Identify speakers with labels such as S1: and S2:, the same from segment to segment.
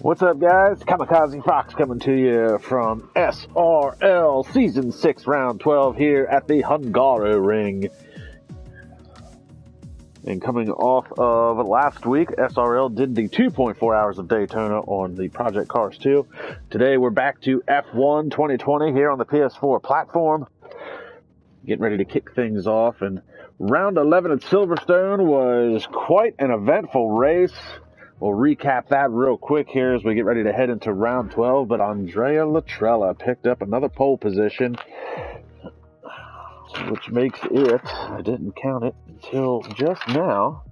S1: What's up, guys? KAMIKAZE-FOX coming to you from SRL Season 6, Round 12 here at the Hungary ring. And coming off of last week, SRL did the 2.4 hours of Daytona on the Project Cars 2. Today we're back to F1 2020 here on the PS4 platform. Getting ready to kick things off. And Round 11 at Silverstone was quite an eventful race. We'll recap that real quick here as we get ready to head into round 12. But Andrea Latrella picked up another pole position, which makes it, I didn't count it until just now,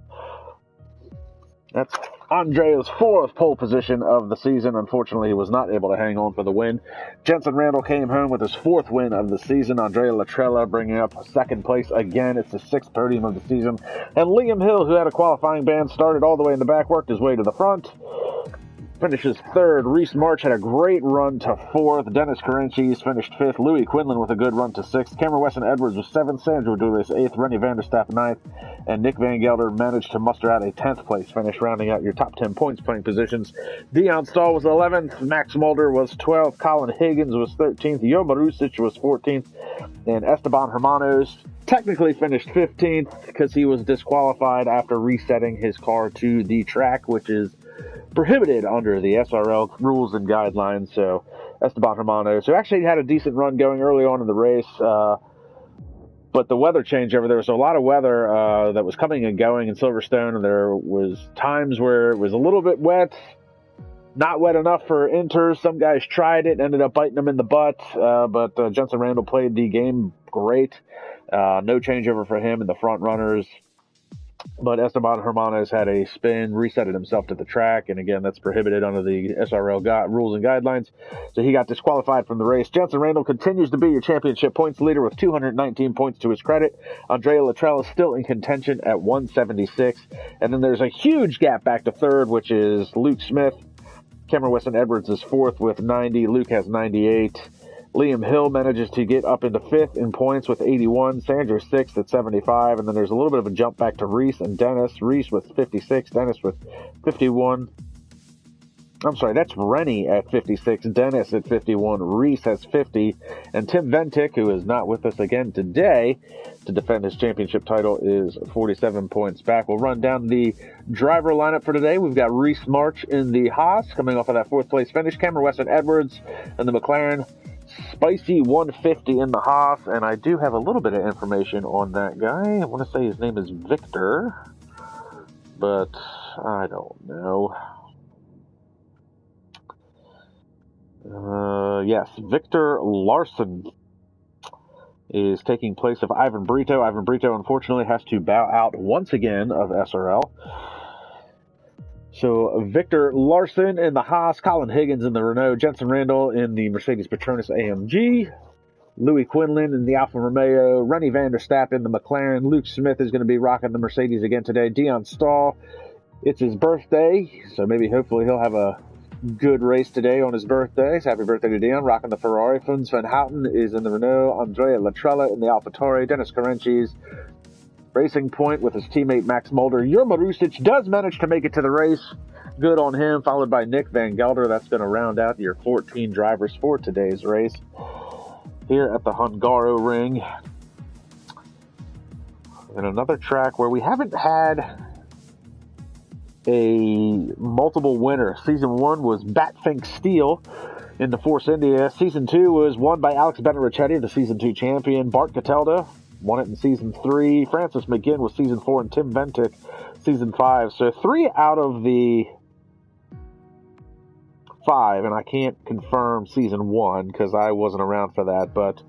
S1: that's Andrea's fourth pole position of the season. Unfortunately, he was not able to hang on for the win. Jensen Randall came home with his fourth win of the season. Andrea Latrella bringing up second place again. It's the sixth podium of the season. And Liam Hill, who had a qualifying ban, started all the way in the back, worked his way to the front. Finishes third. Reese March had a great run to fourth. Dennis Carenchis finished fifth. Louis Quinlan with a good run to sixth. Cameron Weston Edwards was seventh. Sandro Dulis eighth. Rennie Vanderstappen ninth. And Nick Van Gelder managed to muster out a 10th place finish, rounding out your top 10 points playing positions. Dion Stahl was 11th. Max Mulder was 12th. Colin Higgins was 13th. Jo Marusic was 14th. And Esteban Hermanos technically finished 15th because he was disqualified after resetting his car to the track, which is prohibited under the SRL rules and guidelines. So Esteban Hermanos, who actually had a decent run going early on in the race, but the weather changed over there. So a lot of weather that was coming and going in Silverstone, and there was times where it was a little bit wet, not wet enough for inters. Some guys tried it, ended up biting them in the butt, but Jensen Randall played the game great. No changeover for him in the front runners. But Esteban Hermanos had a spin, resetted himself to the track, and again, that's prohibited under the SRL rules and guidelines. So he got disqualified from the race. Jensen Randall continues to be your championship points leader with 219 points to his credit. Andrea Latrella is still in contention at 176. And then there's a huge gap back to third, which is Luke Smith. Cameron Weston Edwards is fourth with 90. Luke has 98. Liam Hill manages to get up into fifth in points with 81. Sandra sixth at 75. And then there's a little bit of a jump back to Reese and Dennis. Reese with 56. Dennis with 51. I'm sorry, that's Rennie at 56. Dennis at 51. Reese has 50. And Tim Ventic, who is not with us again today to defend his championship title, is 47 points back. We'll run down the driver lineup for today. We've got Reese March in the Haas coming off of that fourth place finish. Cameron Weston Edwards in the McLaren. Spicy 150 in the Haas, and I do have a little bit of information on that guy. I want to say his name is Victor, but I don't know. Yes, Victor Larson is taking place of Ivan Brito. Ivan Brito, unfortunately, has to bow out once again of SRL. So Victor Larson in the Haas, Colin Higgins in the Renault, Jensen Randall in the Mercedes Petronas AMG, Louis Quinlan in the Alfa Romeo, Rennie Vanderstappen in the McLaren, Luke Smith is going to be rocking the Mercedes again today, Dion Stahl, it's his birthday, so maybe hopefully he'll have a good race today on his birthday. So happy birthday to Dion, rocking the Ferrari. Fons van Houten is in the Renault, Andrea Latrella in the AlphaTauri, Dennis Carenchis Racing Point with his teammate Max Mulder. Jo Marusic does manage to make it to the race. Good on him, followed by Nick Van Gelder. That's going to round out your 14 drivers for today's race here at the Hungary ring. And another track where we haven't had a multiple winner. Season 1 was Batfink Steel in the Force India. Season 2 was won by Alex Benarichetti, the Season 2 champion. Bart Catalda won it in Season 3. Francis McGinn was Season 4, and Tim Ventic Season 5. So 3 out of the 5, and I can't confirm Season 1 because I wasn't around for that, but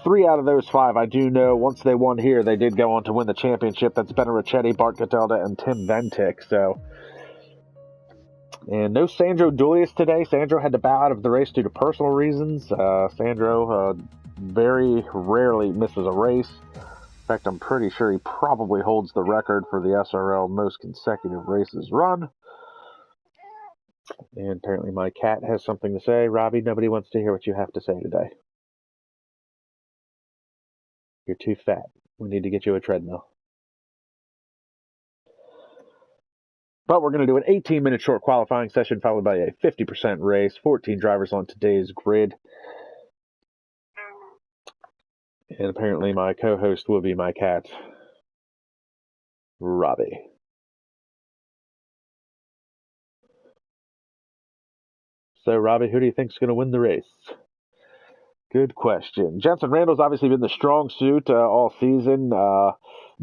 S1: 3 out of those 5 I do know. Once they won here, they did go on to win the championship. That's Benarichetti, Bart Catalda, and Tim Ventic. So, and no Sandro Dulius today. Sandro had to bow out of the race due to personal reasons. Sandro very rarely misses a race. In fact, I'm pretty sure he probably holds the record for the SRL most consecutive races run. And apparently my cat has something to say. Robbie, nobody wants to hear what you have to say today. You're too fat. We need to get you a treadmill. But we're going to do an 18-minute short qualifying session followed by a 50% race. 14 drivers on today's grid. And apparently my co-host will be my cat, Robbie. So, Robbie, who do you think is going to win the race? Good question. Jensen Randall's obviously been the strong suit all season.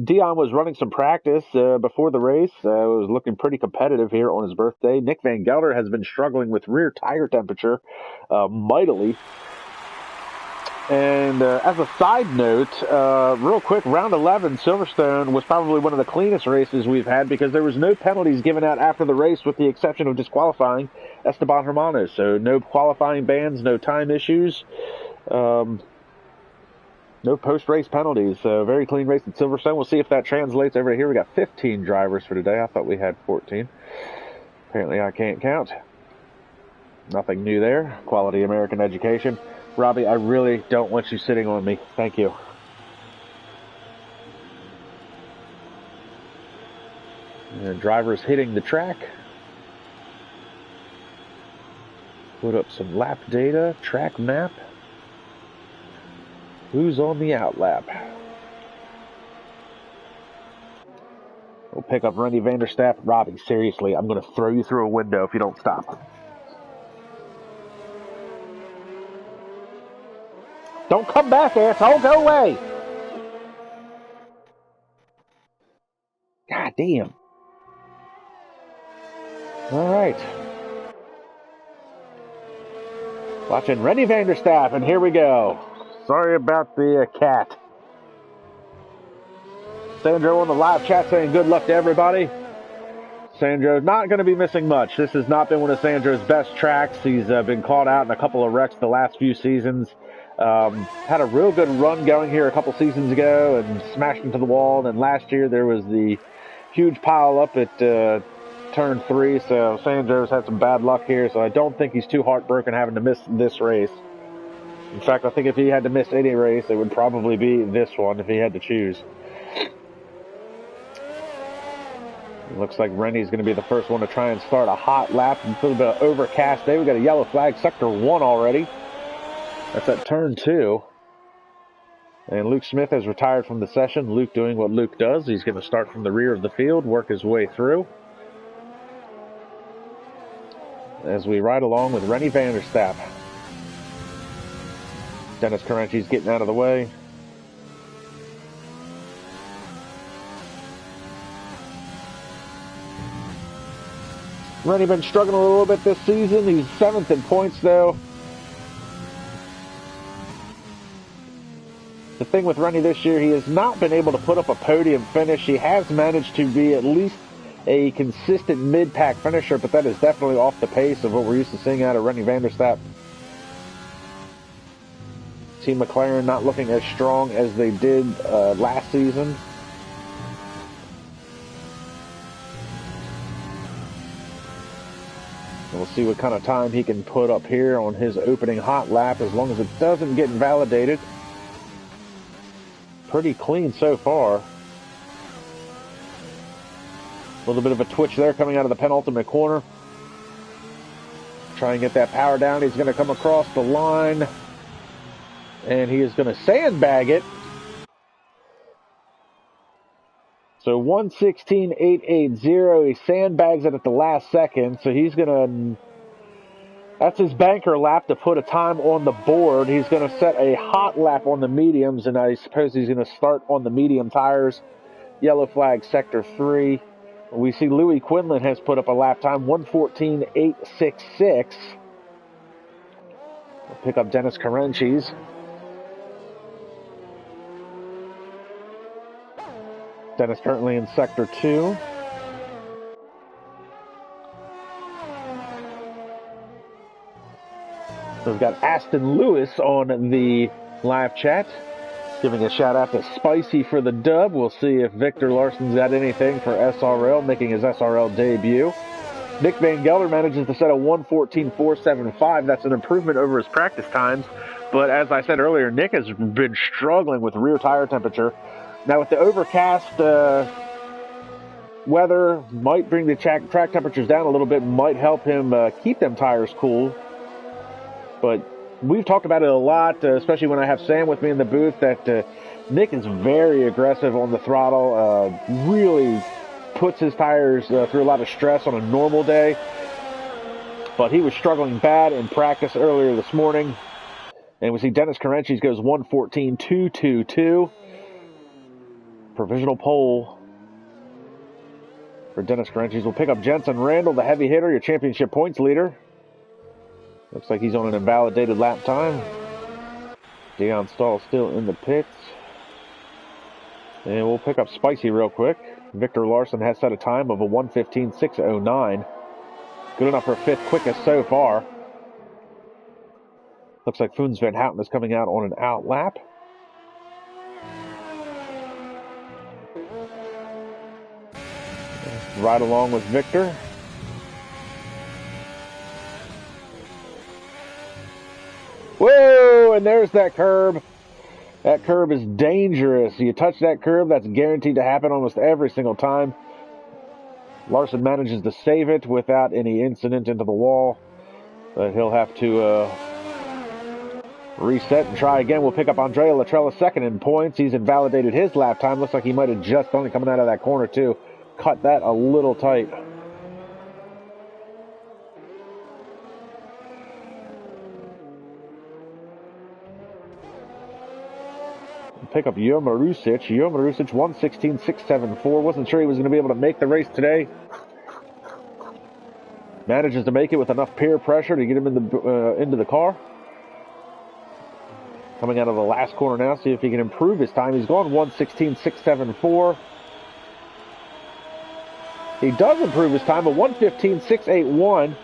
S1: Dion was running some practice before the race. It was looking pretty competitive here on his birthday. Nick Van Gelder has been struggling with rear tire temperature mightily. And as a side note, real quick, round 11, Silverstone was probably one of the cleanest races we've had because there was no penalties given out after the race with the exception of disqualifying Esteban Hermanos. So no qualifying bans, no time issues, no post-race penalties. So very clean race at Silverstone. We'll see if that translates over here. We got 15 drivers for today. I thought we had 14. Apparently I can't count. Nothing new there. Quality American education. Robbie, I really don't want you sitting on me. Thank you. And drivers hitting the track. Put up some lap data, track map. Who's on the out lap? We'll pick up Rennie Vanderstapp. Robbie, seriously, I'm going to throw you through a window if you don't stop. Don't come back, asshole. Go away. God damn. All right. Watching Rennie Vanderstapp, and here we go. Sorry about the cat. Sandro on the live chat saying good luck to everybody. Sandro's not going to be missing much. This has not been one of Sandro's best tracks. He's been caught out in a couple of wrecks the last few seasons. Had a real good run going here a couple seasons ago and smashed into the wall. And then last year there was the huge pile up at turn 3. So Sandro's had some bad luck here. So I don't think he's too heartbroken having to miss this race. In fact, I think if he had to miss any race, it would probably be this one if he had to choose. It looks like Rennie's going to be the first one to try and start a hot lap. A little bit of overcast day. We got a yellow flag, sector 1 already. That's at turn 2. And Luke Smith has retired from the session. Luke doing what Luke does. He's going to start from the rear of the field, work his way through. As we ride along with Rennie Vanderstapp. Dennis Caranchi's getting out of the way. Rennie been struggling a little bit this season. He's 7th in points, though. The thing with Rennie this year, he has not been able to put up a podium finish. He has managed to be at least a consistent mid-pack finisher, but that is definitely off the pace of what we're used to seeing out of Rennie Vanderstapp. Team McLaren not looking as strong as they did last season. We'll see what kind of time he can put up here on his opening hot lap as long as it doesn't get invalidated. Pretty clean so far. A little bit of a twitch there coming out of the penultimate corner. Try and get that power down. He's going to come across the line. And he is going to sandbag it. So 1:16.880. He sandbags it at the last second. So he's going to... That's his banker lap to put a time on the board. He's going to set a hot lap on the mediums, and I suppose he's going to start on the medium tires. Yellow flag, sector 3. We see Louis Quinlan has put up a lap time, 1:14.866. We'll pick up Dennis Caranchi's. Dennis currently in sector 2. So we've got Aston Lewis on the live chat, giving a shout out to Spicy for the dub. We'll see if Victor Larson's got anything for SRL, making his SRL debut. Nick Van Gelder manages to set a 1:14.475. That's an improvement over his practice times. But as I said earlier, Nick has been struggling with rear tire temperature. Now with the overcast weather might bring the track temperatures down a little bit, might help him keep them tires cool. But we've talked about it a lot, especially when I have Sam with me in the booth, that Nick is very aggressive on the throttle, really puts his tires through a lot of stress on a normal day. But he was struggling bad in practice earlier this morning. And we see Dennis Karenchis goes 1:14.222. Provisional pole for Dennis Karenchis. Will pick up Jensen Randall, the heavy hitter, your championship points leader. Looks like he's on an invalidated lap time. Deion Stahl still in the pits. And we'll pick up Spicy real quick. Victor Larson has set a time of a 1:15.609. Good enough for fifth quickest so far. Looks like Foons Van Houten is coming out on an out lap. Right along with Victor. Whoa, and there's that curb. That curb is dangerous. You touch that curb, that's guaranteed to happen almost every single time. Larson manages to save it without any incident into the wall. But he'll have to reset and try again. We'll pick up Andrea Latrella second in points. He's invalidated his lap time. Looks like he might have just done it coming out of that corner too. Cut that a little tight. Pick up Joe Marusic. 1:16.674. Wasn't sure he was going to be able to make the race today. Manages to make it with enough peer pressure to get him into the car. Coming out of the last corner now, see if he can improve his time. He's gone 1:16.674. He does improve his time, a 1:15.681.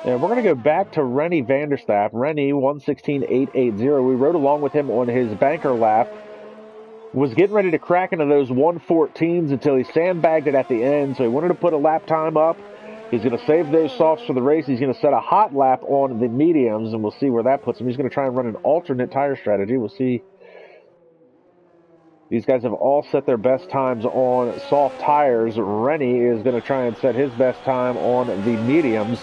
S1: And we're going to go back to Rennie Vanderstapp. Rennie, 1:16.880. We rode along with him on his banker lap. Was getting ready to crack into those 1:14s until he sandbagged it at the end. So he wanted to put a lap time up. He's going to save those softs for the race. He's going to set a hot lap on the mediums, and we'll see where that puts him. He's going to try and run an alternate tire strategy. We'll see. These guys have all set their best times on soft tires. Rennie is going to try and set his best time on the mediums.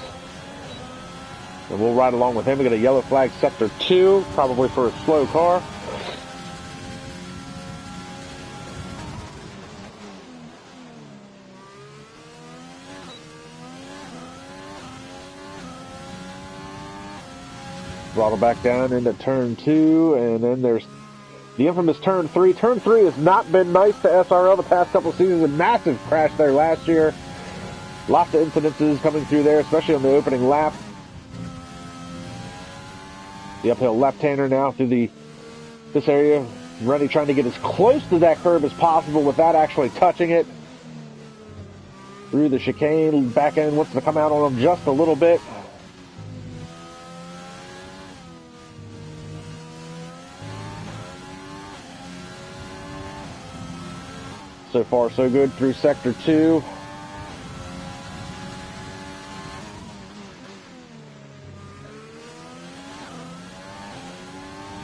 S1: And we'll ride along with him. We got a yellow flag sector 2, probably for a slow car. Throttle back down into turn 2, and then there's the infamous turn 3. Turn 3 has not been nice to SRL the past couple seasons. A massive crash there last year. Lots of incidences coming through there, especially on the opening lap. The uphill left-hander now through this area. Rennie trying to get as close to that curb as possible without actually touching it. Through the chicane, back end wants to come out on him just a little bit. So far, so good through sector 2.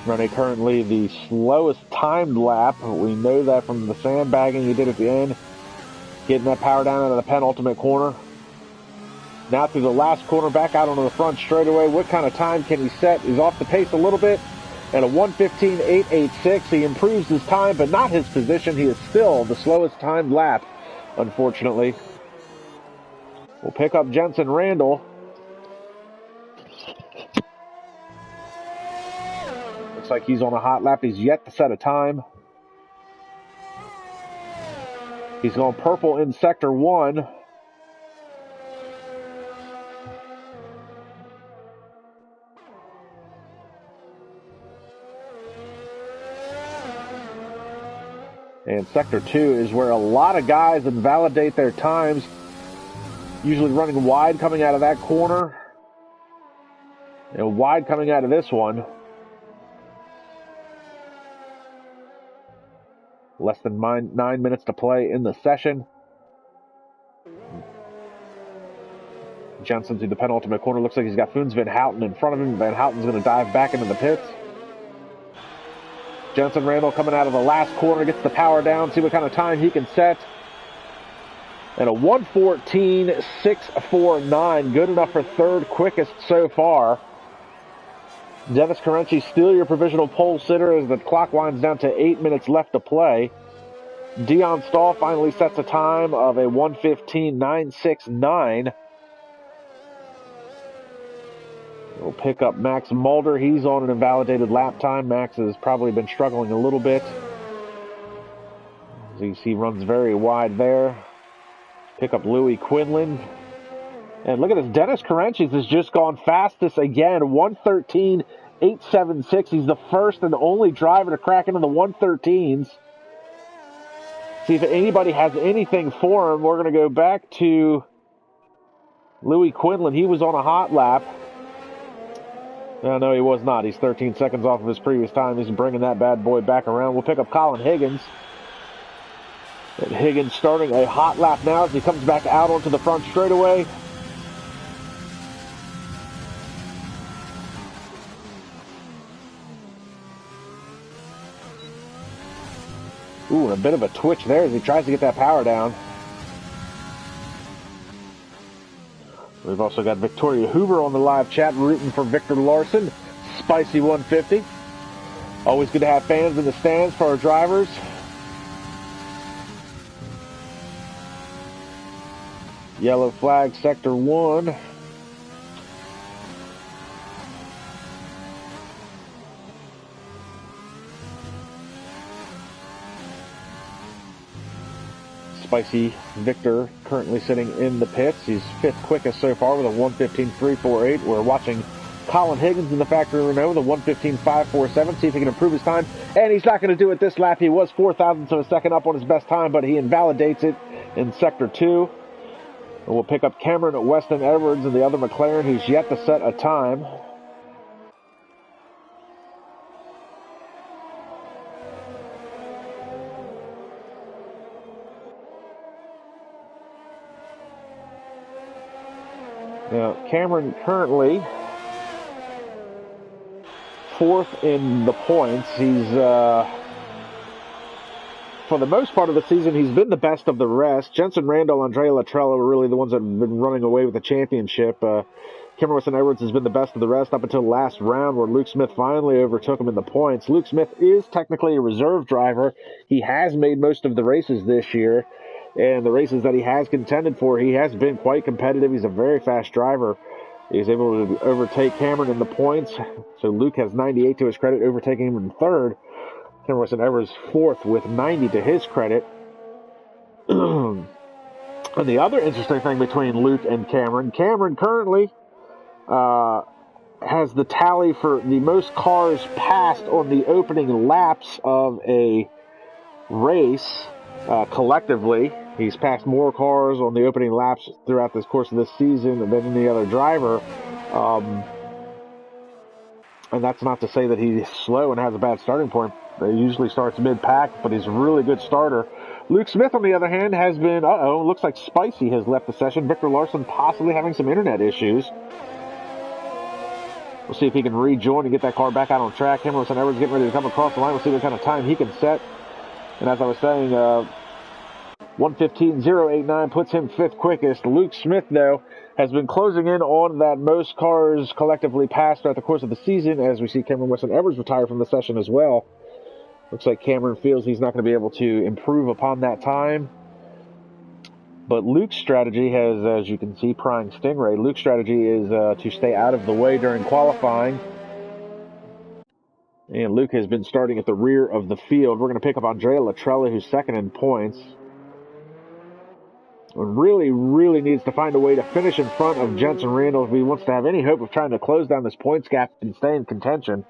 S1: Running currently the slowest timed lap. We know that from the sandbagging he did at the end. Getting that power down into the penultimate corner. Now through the last corner, back out onto the front straightaway. What kind of time can he set? He's off the pace a little bit. At a 1:15.886, he improves his time, but not his position. He is still the slowest timed lap, unfortunately. We'll pick up Jensen Randall. Looks like he's on a hot lap. He's yet to set a time. He's going purple in sector 1. And sector 2 is where a lot of guys invalidate their times. Usually running wide coming out of that corner. And wide coming out of this one. Less than 9 minutes to play in the session. Jensen to the penultimate corner. Looks like he's got Foons Van Houten in front of him. Van Houten's going to dive back into the pits. Jensen Randall coming out of the last corner, gets the power down, see what kind of time he can set. And a 1:14.649, good enough for third quickest so far. Dennis Carenci still your provisional pole sitter as the clock winds down to 8 minutes left to play. Dion Stahl finally sets a time of a 1:15.969. We'll pick up Max Mulder. He's on an invalidated lap time. Max has probably been struggling a little bit. As you see, runs very wide there. Pick up Louis Quinlan. And look at this. Dennis Carenci has just gone fastest again. 1:13.876. He's the first and only driver to crack into the 1:13s. See if anybody has anything for him. We're going to go back to Louis Quinlan. He was on a hot lap. No, he was not. He's 13 seconds off of his previous time. He's bringing that bad boy back around. We'll pick up Colin Higgins. And Higgins starting a hot lap now as he comes back out onto the front straightaway. Ooh, a bit of a twitch there as he tries to get that power down. We've also got Victoria Hoover on the live chat rooting for Victor Larson. Spicy 150. Always good to have fans in the stands for our drivers. Yellow flag, sector 1. Spicy Victor currently sitting in the pits. He's fifth quickest so far with a 1:15.348. We're watching Colin Higgins in the factory Renault with a 1:15.547. See if he can improve his time. And he's not going to do it this lap. He was 4 thousandths of a second up on his best time, but he invalidates it in sector 2. And we'll pick up Cameron at Weston Edwards and the other McLaren who's yet to set a time. Now, Cameron currently fourth in the points. He's, for the most part of the season, he's been the best of the rest. Jensen Randall and Andrea Latrella were really the ones that have been running away with the championship. Cameron Weston Edwards has been the best of the rest up until last round where Luke Smith finally overtook him in the points. Luke Smith is technically a reserve driver. He has made most of the races this year. And the races that he has contended for, he has been quite competitive. He's a very fast driver. He's able to overtake Cameron in the points. So Luke has 98 to his credit, overtaking him in third. Cameron Weston Edwards fourth with 90 to his credit. And the other interesting thing between Luke and Cameron currently has the tally for the most cars passed on the opening laps of a race. Collectively, he's passed more cars on the opening laps throughout this course of this season than any other driver. And that's not to say that he's slow and has a bad starting point. He usually starts mid-pack, but he's a really good starter. Luke Smith, on the other hand, has been, looks like Spicy has left the session. Victor Larson possibly having some internet issues. We'll see if he can rejoin and get that car back out on track. Cameron Weston Edwards getting ready to come across the line. We'll see what kind of time he can set. And as I was saying, 1:15.089 puts him fifth quickest. Luke Smith, though, has been closing in on that most cars collectively passed throughout the course of the season, as we see Cameron Weston Edwards retire from the session as well. Looks like Cameron feels he's not going to be able to improve upon that time. But Luke's strategy has, as you can see, prying Stingray. Luke's strategy is to stay out of the way during qualifying. And Luke has been starting at the rear of the field. We're going to pick up Andrea Latrella, who's second in points. Really, really needs to find a way to finish in front of Jensen Randall if he wants to have any hope of trying to close down this points gap and stay in contention.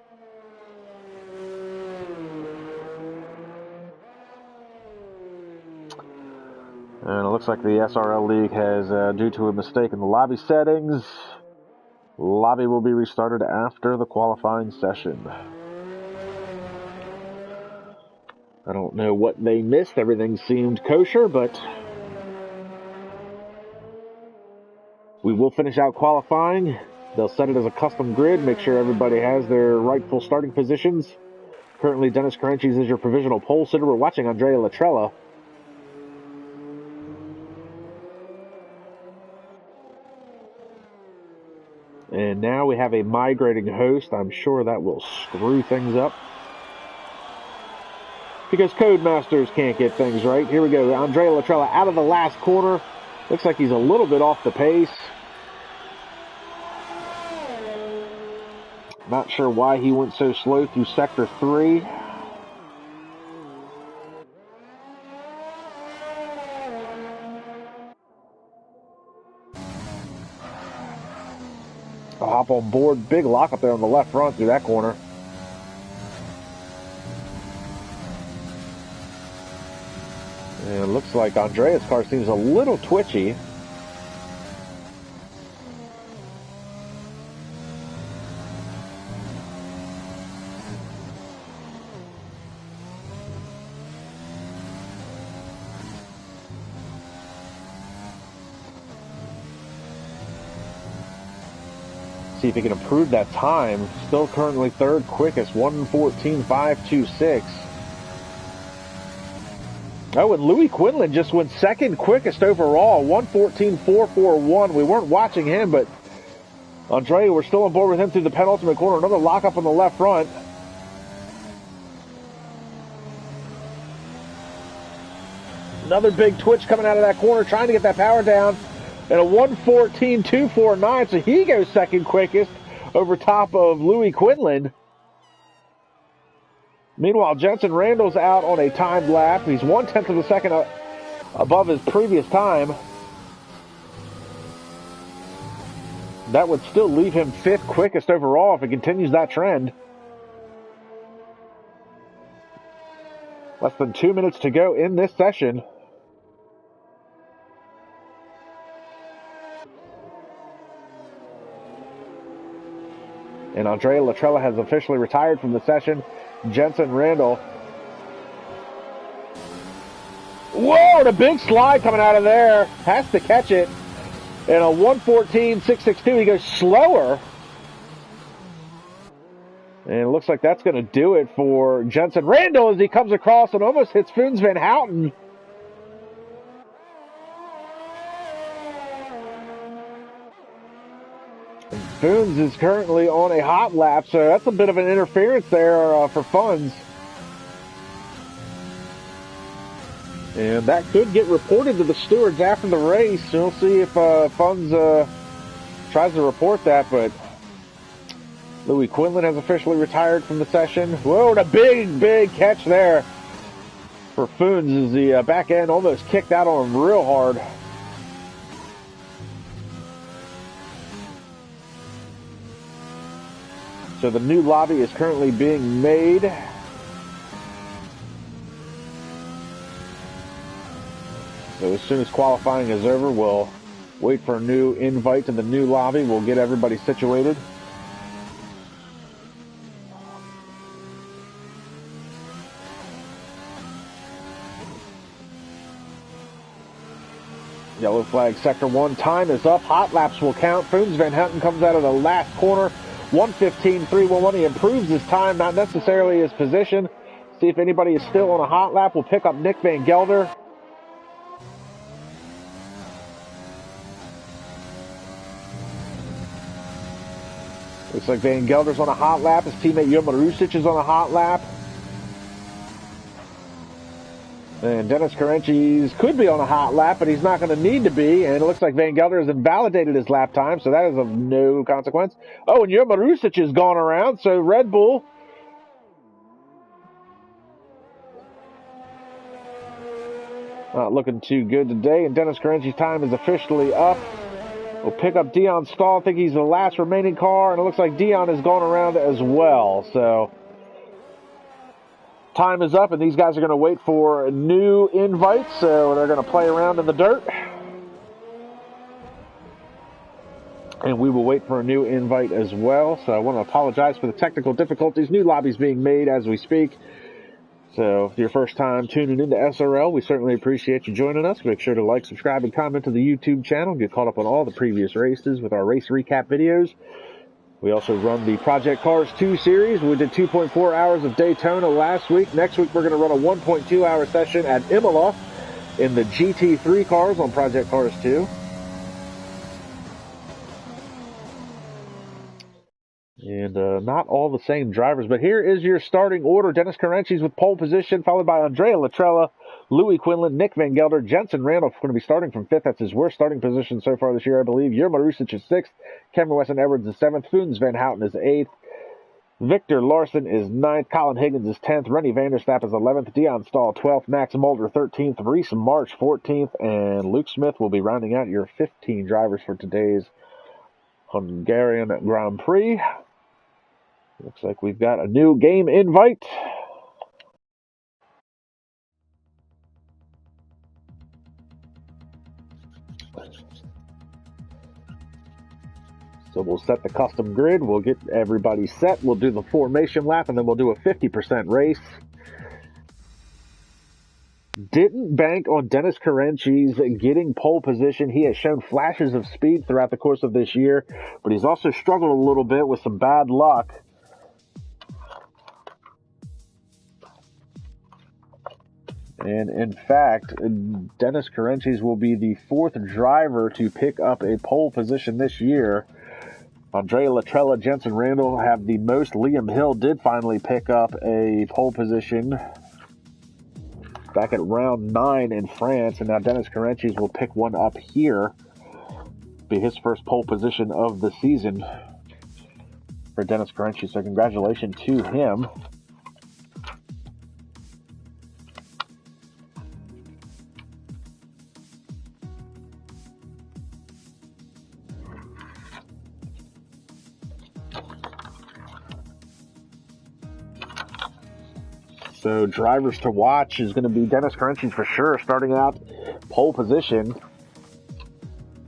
S1: And it looks like the SRL League has, due to a mistake in the lobby settings, lobby will be restarted after the qualifying session. I don't know what they missed. Everything seemed kosher, but We will finish out qualifying. They'll set it as a custom grid, make sure everybody has their rightful starting positions. Currently, Dennis Carenchis is your provisional pole sitter. We're watching Andrea Latrella. And now we have a migrating host. I'm sure that will screw things up, because Codemasters can't get things right. Here we go. Andrea Latrella out of the last corner. Looks like he's a little bit off the pace. Not sure why he went so slow through Sector 3. I'll hop on board. Big lock up there on the left front through that corner. And it looks like Andrea's car seems a little twitchy. See if he can improve that time. Still currently third quickest, 1:14.526. Oh, and Louis Quinlan just went second quickest overall, 1:14.441. We weren't watching him, but Andrea, we're still on board with him through the penultimate corner. Another lockup on the left front. Another big twitch coming out of that corner, trying to get that power down. And a 1:14.249, so he goes second quickest over top of Louis Quinlan. Meanwhile, Jensen Randall's out on a timed lap. He's 1/10 of a second above his previous time. That would still leave him fifth quickest overall if it continues that trend. Less than 2 minutes to go in this session. And Andrea Latrella has officially retired from the session. Jensen Randall. Whoa, the big slide coming out of there. Has to catch it. And a 1:14.662. He goes slower. And it looks like that's going to do it for Jensen Randall as he comes across and almost hits Foons Van Houten. Foons is currently on a hot lap, so that's a bit of an interference there for Funds. And that could get reported to the stewards after the race. We'll see if Funds tries to report that, but Louis Quinlan has officially retired from the session. Whoa, the big catch there for Foons as the back end almost kicked out on him real hard. So the new lobby is currently being made. So as soon as qualifying is over, we'll wait for a new invite to the new lobby. We'll get everybody situated. Yellow flag sector 1. Time is up. Hot laps will count. Foons Van Houten comes out of the last corner. 1:15.311. He improves his time, not necessarily his position. See if anybody is still on a hot lap. We'll pick up Nick Van Gelder. Looks like Van Gelder's on a hot lap. His teammate Jovan Rusic is on a hot lap. And Dennis Carenchis could be on a hot lap, but he's not going to need to be. And it looks like Van Gelder has invalidated his lap time, so that is of no consequence. Oh, and Jovan Rusic has gone around, so Red Bull not looking too good today. And Dennis Carenchis' time is officially up. We'll pick up Dion Stahl. I think he's the last remaining car, and it looks like Dion has gone around as well. So time is up, and these guys are going to wait for new invites, so they're going to play around in the dirt. And we will wait for a new invite as well. So I want to apologize for the technical difficulties. New lobbies being made as we speak. So if it's your first time tuning into SRL, we certainly appreciate you joining us. Make sure to like, subscribe, and comment to the YouTube channel. Get caught up on all the previous races with our race recap videos. We also run the Project Cars 2 series. We did 2.4 hours of Daytona last week. Next week, we're going to run a 1.2 hour session at Imola in the GT3 cars on Project Cars 2. And not all the same drivers, but here is your starting order. Dennis Carenchi's with pole position, followed by Andrea Latrella, Louis Quinlan, Nick Van Gelder, Jensen Randall going to be starting from 5th. That's his worst starting position so far this year, I believe. Yerma Rusic is 6th. Cameron Weston Edwards is 7th. Funes Van Houten is 8th. Victor Larson is 9th. Colin Higgins is 10th. Rennie Vanderstapp is 11th. Dion Stahl 12th. Max Mulder 13th. Reese March 14th. And Luke Smith will be rounding out your 15 drivers for today's Hungarian Grand Prix. Looks like we've got a new game invite. So we'll set the custom grid. We'll get everybody set. We'll do the formation lap, and then we'll do a 50% race. Didn't bank on Dennis Carenchi's getting pole position. He has shown flashes of speed throughout the course of this year, but he's also struggled a little bit with some bad luck. And in fact, Dennis Carenchi's will be the 4th driver to pick up a pole position this year. Andrea Latrella, Jensen Randall have the most. Liam Hill did finally pick up a pole position back at round 9 in France, and now Dennis Carenchi's will pick one up here. Be his first pole position of the season for Dennis Carenchi, so congratulations to him. So drivers to watch is going to be Dennis Carenchi for sure, starting out pole position.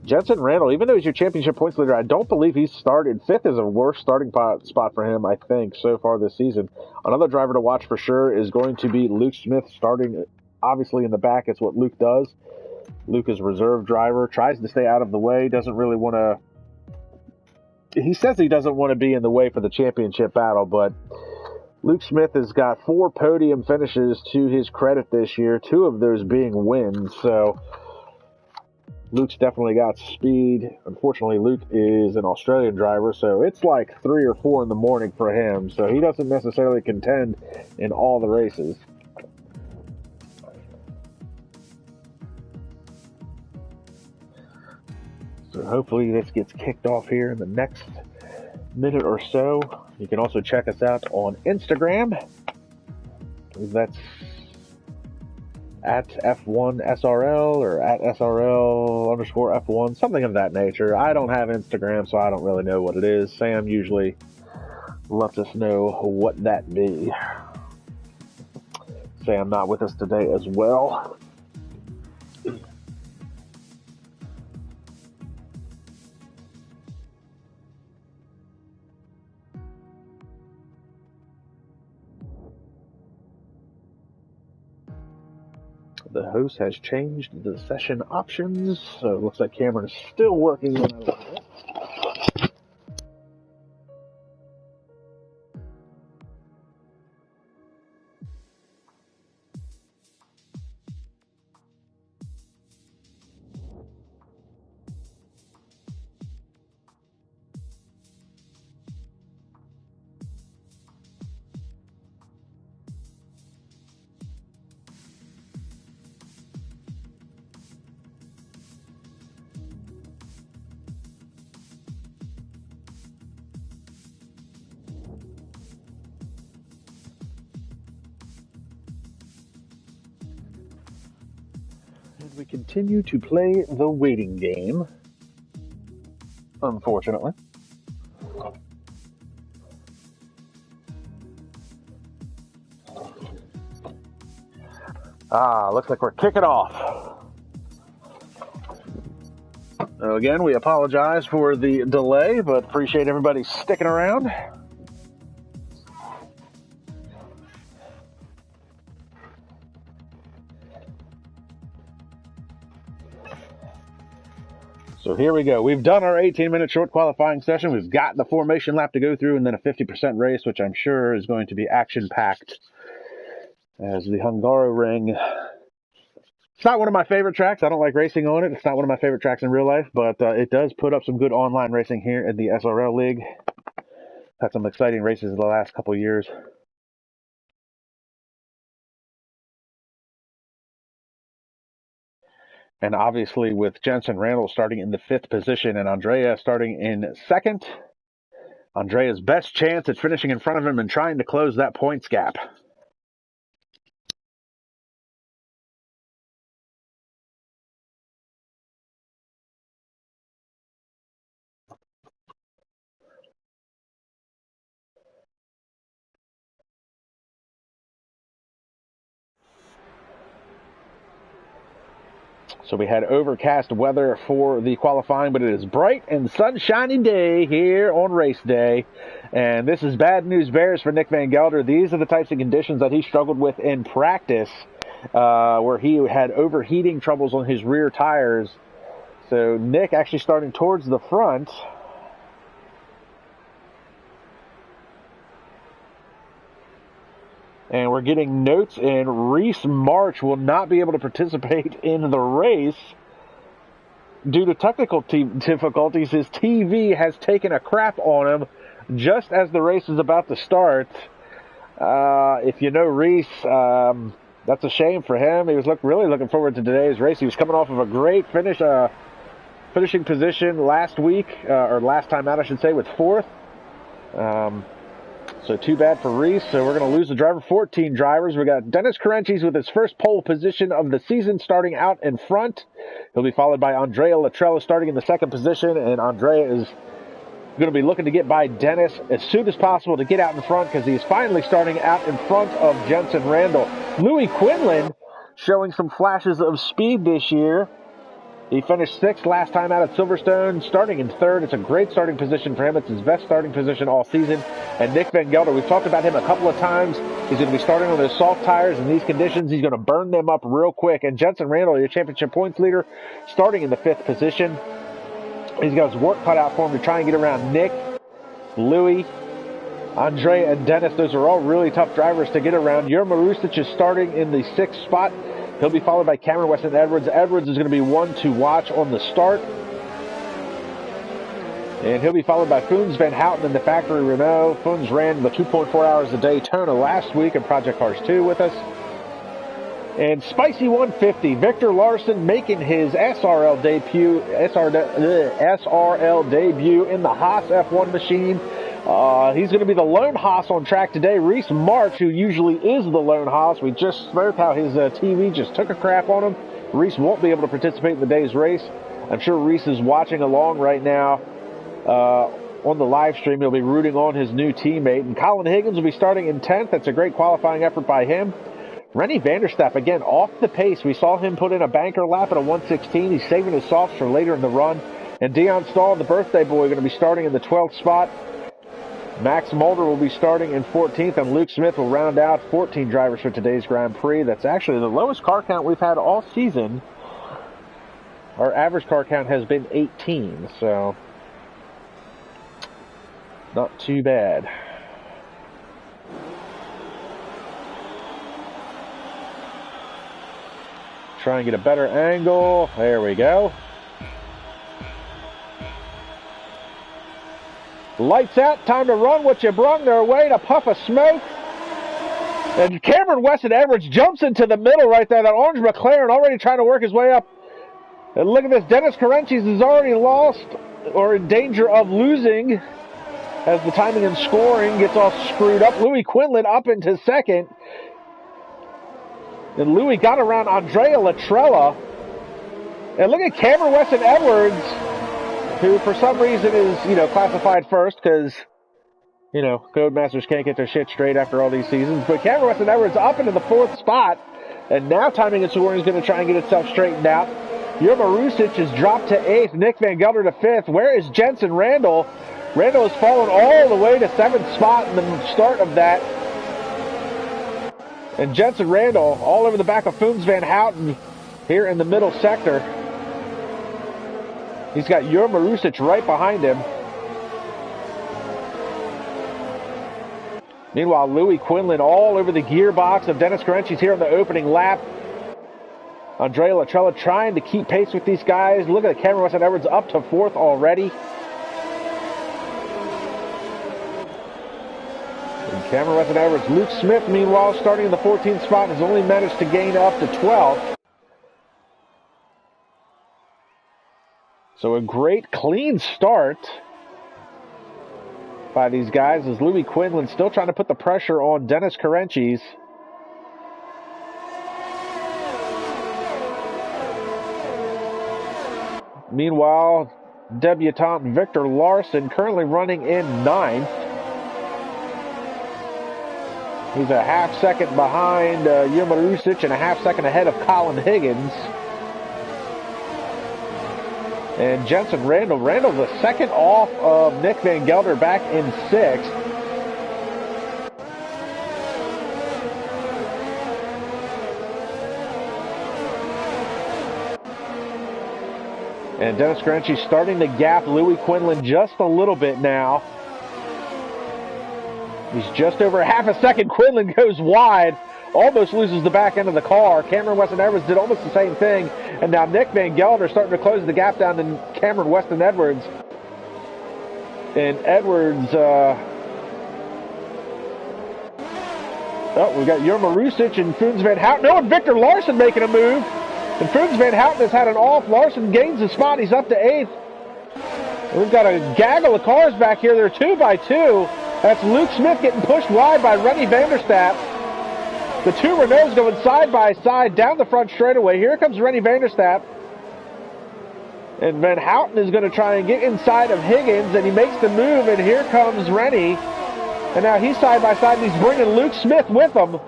S1: Jensen Randall, even though he's your championship points leader, I don't believe he's started. 5th is a worse starting spot for him, I think, so far this season. Another driver to watch for sure is going to be Luke Smith, starting obviously in the back. It's what Luke does. Luke is a reserve driver, tries to stay out of the way, doesn't really want to... He says he doesn't want to be in the way for the championship battle, but... Luke Smith has got 4 podium finishes to his credit this year, 2 of those being wins, so Luke's definitely got speed. Unfortunately, Luke is an Australian driver, so it's like 3 or 4 in the morning for him, so he doesn't necessarily contend in all the races. So hopefully this gets kicked off here in the next minute or so. You can also check us out on Instagram. That's at F1SRL or at SRL_F1, something of that nature. I don't have Instagram, so I don't really know what it is. Sam usually lets us know what that be. Sam not with us today as well. The host has changed the session options, so it looks like Cameron is still working on that a little bit. And we continue to play the waiting game, unfortunately. Looks like we're kicking off. So again, we apologize for the delay, but appreciate everybody sticking around. So here we go. We've done our 18-minute short qualifying session. We've got the formation lap to go through and then a 50% race, which I'm sure is going to be action-packed as the Hungaroring. It's not one of my favorite tracks. I don't like racing on it. It's not one of my favorite tracks in real life, but it does put up some good online racing here in the SRL League. Had some exciting races in the last couple years. And obviously with Jensen Randall starting in the 5th position and Andrea starting in 2nd, Andrea's best chance at finishing in front of him and trying to close that points gap. So we had overcast weather for the qualifying, but it is bright and sunshiny day here on race day. And this is bad news bears for Nick Van Gelder. These are the types of conditions that he struggled with in practice, where he had overheating troubles on his rear tires. So Nick actually starting towards the front. And we're getting notes in. Reese March will not be able to participate in the race due to technical difficulties. His TV has taken a crap on him just as the race is about to start. If you know Reese, that's a shame for him. He was really looking forward to today's race. He was coming off of a great finishing position last week, or last time out, I should say, with 4th. So too bad for Reese. So we're going to lose the driver. 14 drivers. We got Dennis Karenchis with his first pole position of the season starting out in front. He'll be followed by Andrea Latrella starting in the 2nd position. And Andrea is going to be looking to get by Dennis as soon as possible to get out in front because he's finally starting out in front of Jensen Randall. Louis Quinlan showing some flashes of speed this year. He finished 6th last time out at Silverstone, starting in 3rd. It's a great starting position for him. It's his best starting position all season. And Nick Van Gelder, we've talked about him a couple of times. He's going to be starting on those soft tires in these conditions. He's going to burn them up real quick. And Jensen Randall, your championship points leader, starting in the 5th position. He's got his work cut out for him to try and get around Nick, Louis, Andrea, and Dennis. Those are all really tough drivers to get around. Jurma Rusic is starting in the 6th spot. He'll be followed by Cameron Weston Edwards. Edwards is going to be one to watch on the start. And he'll be followed by Foons Van Houten in the factory Renault. Foons ran the 2.4 hours a Daytona last week in Project Cars 2 with us. And Spicy 150, Victor Larson making his SRL debut in the Haas F1 machine. He's going to be the lone Haas on track today. Reese March, who usually is the lone Haas, we just spoke how his TV just took a crap on him. Reese won't be able to participate in the day's race. I'm sure Reese is watching along right now on the live stream. He'll be rooting on his new teammate. And Colin Higgins will be starting in 10th. That's a great qualifying effort by him. Rennie Vanderstapp, again, off the pace. We saw him put in a banker lap at a 1:16. He's saving his softs for later in the run. And Dion Stahl, the birthday boy, going to be starting in the 12th spot. Max Mulder will be starting in 14th, and Luke Smith will round out 14 drivers for today's Grand Prix. That's actually the lowest car count we've had all season. Our average car count has been 18, so not too bad. Try and get a better angle. There we go. Lights out, time to run what you brung their way to puff of smoke. And Cameron Weston Edwards jumps into the middle right there. That orange McLaren already trying to work his way up. And look at this, Dennis Karenchis is already lost or in danger of losing as the timing and scoring gets all screwed up. Louis Quinlan up into 2nd. And Louis got around Andrea Latrella. And look at Cameron Weston Edwards, who for some reason is, classified first because, Codemasters can't get their shit straight after all these seasons. But Cameron Weston Edwards up into the 4th spot. And now timing and scoring is going to try and get itself straightened out. Jurma Rusic is dropped to 8th. Nick Van Gelder to 5th. Where is Jensen Randall? Randall has fallen all the way to 7th spot in the start of that. And Jensen Randall all over the back of Foons Van Houten here in the middle sector. He's got Marusic right behind him. Meanwhile, Louis Quinlan all over the gearbox of Dennis Carenci's here on the opening lap. Andrea Latrella trying to keep pace with these guys. Look at Cameron Weston Edwards up to 4th already. And Cameron Weston Edwards. Luke Smith, meanwhile, starting in the 14th spot, has only managed to gain up to 12th. So a great, clean start by these guys as Louis Quinlan still trying to put the pressure on Dennis Carenci's. Meanwhile, debutant Victor Larson currently running in 9th. He's a half second behind Marusic and a half second ahead of Colin Higgins. And Jensen Randall. Randall's a second off of Nick Van Gelder back in 6th. And Dennis Carenci starting to gap Louis Quinlan just a little bit now. He's just over half a second. Quinlan goes wide. Almost loses the back end of the car. Cameron Weston Edwards did almost the same thing. And now Nick Van Gelder starting to close the gap down to Cameron Weston Edwards. And Edwards, we got Marusic and Foons Van Houten. No, and Victor Larson making a move. And Foons Van Houten has had an off. Larson gains the spot. He's up to 8th. And we've got a gaggle of cars back here. They're 2 by 2. That's Luke Smith getting pushed wide by Rennie Vanderstappen. The 2 Renaults going side by side down the front straightaway. Here comes Rennie Vanderstappen. And Van Houten is going to try and get inside of Higgins, and he makes the move, and here comes Rennie. And now he's side by side, and he's bringing Luke Smith with him.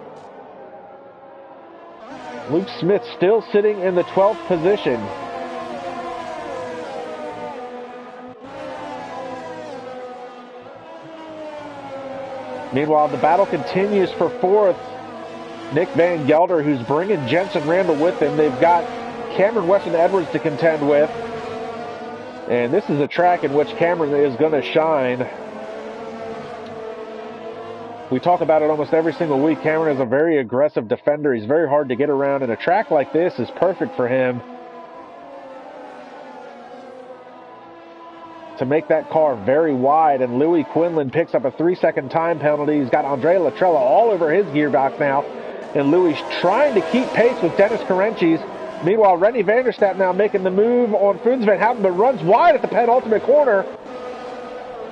S1: Luke Smith still sitting in the 12th position. Meanwhile, the battle continues for 4th. Nick Van Gelder, who's bringing Jensen Randall with him. They've got Cameron Weston Edwards to contend with. And this is a track in which Cameron is going to shine. We talk about it almost every single week. Cameron is a very aggressive defender. He's very hard to get around, and a track like this is perfect for him to make that car very wide. And Louis Quinlan picks up a 3-second time penalty. He's got Andrea Latrella all over his gearbox now. And Louis trying to keep pace with Dennis Carenci's. Meanwhile, Rennie Vanderstappen now making the move on Foons Van Houten, but runs wide at the penultimate corner.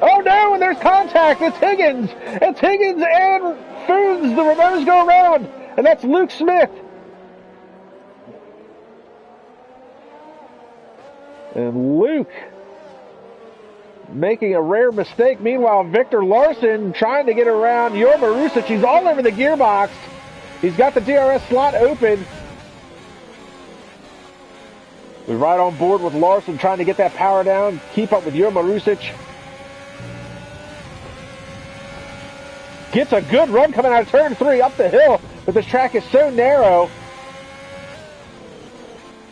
S1: Oh no, and there's contact. It's Higgins. It's Higgins and Foons. The Renaults go around. And that's Luke Smith. And Luke making a rare mistake. Meanwhile, Victor Larson trying to get around Marusic. He's all over the gearbox. He's got the DRS slot open. We're right on board with Larson trying to get that power down, keep up with Marusic. Gets a good run coming out of turn 3 up the hill, but this track is so narrow.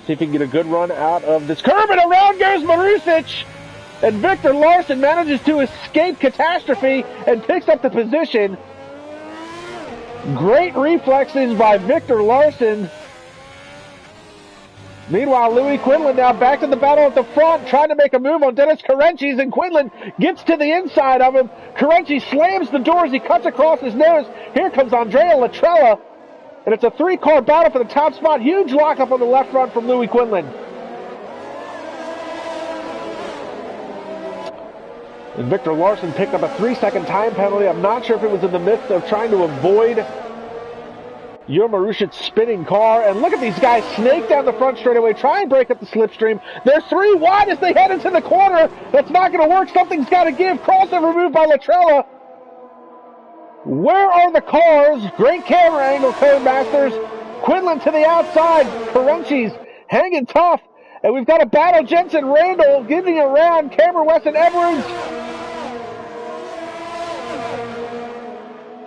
S1: See if he can get a good run out of this curve, and around goes Marusic. And Victor Larson manages to escape catastrophe and picks up the position. Great reflexes by Victor Larson. Meanwhile, Louis Quinlan now back to the battle at the front, trying to make a move on Dennis Carenci's, and Quinlan gets to the inside of him. Carenci slams the doors. He cuts across his nose. Here comes Andrea Latrella, and it's a 3-car battle for the top spot. Huge lockup on the left front from Louis Quinlan. And Victor Larson picked up a 3-second time penalty. I'm not sure if it was in the midst of trying to avoid Marusic's spinning car. And look at these guys snake down the front straightaway, try and break up the slipstream. They're 3 wide as they head into the corner. That's not going to work. Something's got to give. Crossover move by Latrella. Where are the cars? Great camera angle, Codemasters. Quinlan to the outside. Carenci's hanging tough. And we've got a battle. Jensen Randall giving around Cameron Weston Edwards.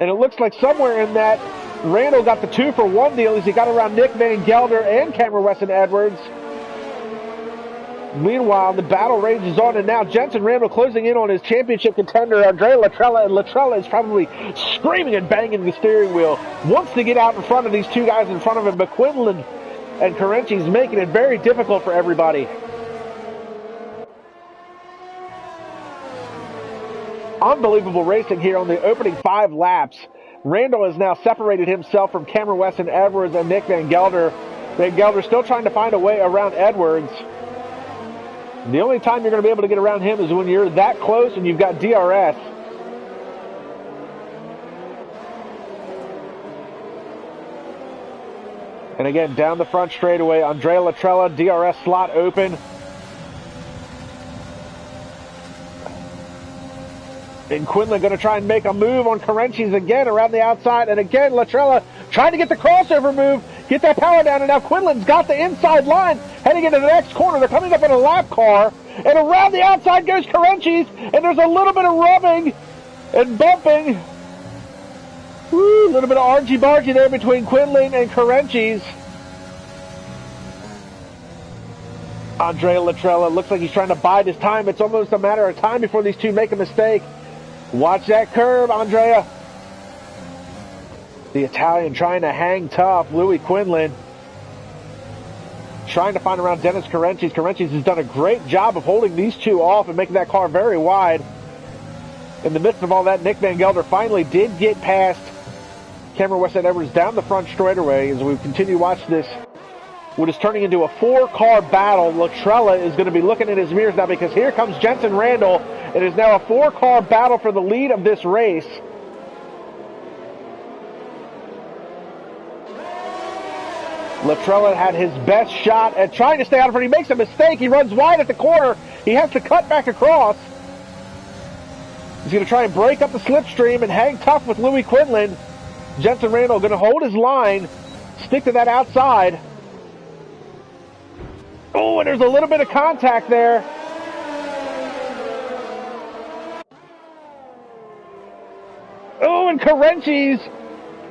S1: And it looks like somewhere in that, Randall got the 2-for-1 deal as he got around Nick Van Gelder and Cameron Weston Edwards. Meanwhile, the battle rages on, and now Jensen Randall closing in on his championship contender, Andrea Latrella, and Latrella is probably screaming and banging the steering wheel. Wants to get out in front of these two guys in front of him, but Quinlan and Carenci's making it very difficult for everybody. Unbelievable racing here on the opening 5 laps. Randall has now separated himself from Cameron Weston Edwards and Nick Van Gelder. Van Gelder still trying to find a way around Edwards. The only time you're going to be able to get around him is when you're that close and you've got DRS. And again, down the front straightaway, Andrea Latrella, DRS slot open. And Quinlan going to try and make a move on Carenci's again around the outside. And again, Latrella trying to get the crossover move, get that power down. And now Quinlan's got the inside line heading into the next corner. They're coming up in a lap car. And around the outside goes Carenci's. And there's a little bit of rubbing and bumping. Woo, a little bit of argy-bargy there between Quinlan and Carenci's. Andrea Latrella looks like he's trying to bide his time. It's almost a matter of time before these two make a mistake. Watch that curve, Andrea. The Italian trying to hang tough. Louis Quinlan trying to find around Dennis Carenci's. Carenci's has done a great job of holding these two off and making that car very wide. In the midst of all that, Nick Van Gelder finally did get past Cameron Weston Edwards down the front straightaway. As we continue to watch this, what is turning into a 4-car battle. Latrella is going to be looking in his mirrors now because here comes Jensen Randall. It is now a 4-car battle for the lead of this race. Latrella had his best shot at trying to stay out in front. He makes a mistake. He runs wide at the corner. He has to cut back across. He's going to try and break up the slipstream and hang tough with Louis Quinlan. Jensen Randall going to hold his line, stick to that outside. Oh, and there's a little bit of contact there. Oh, and Carenci's,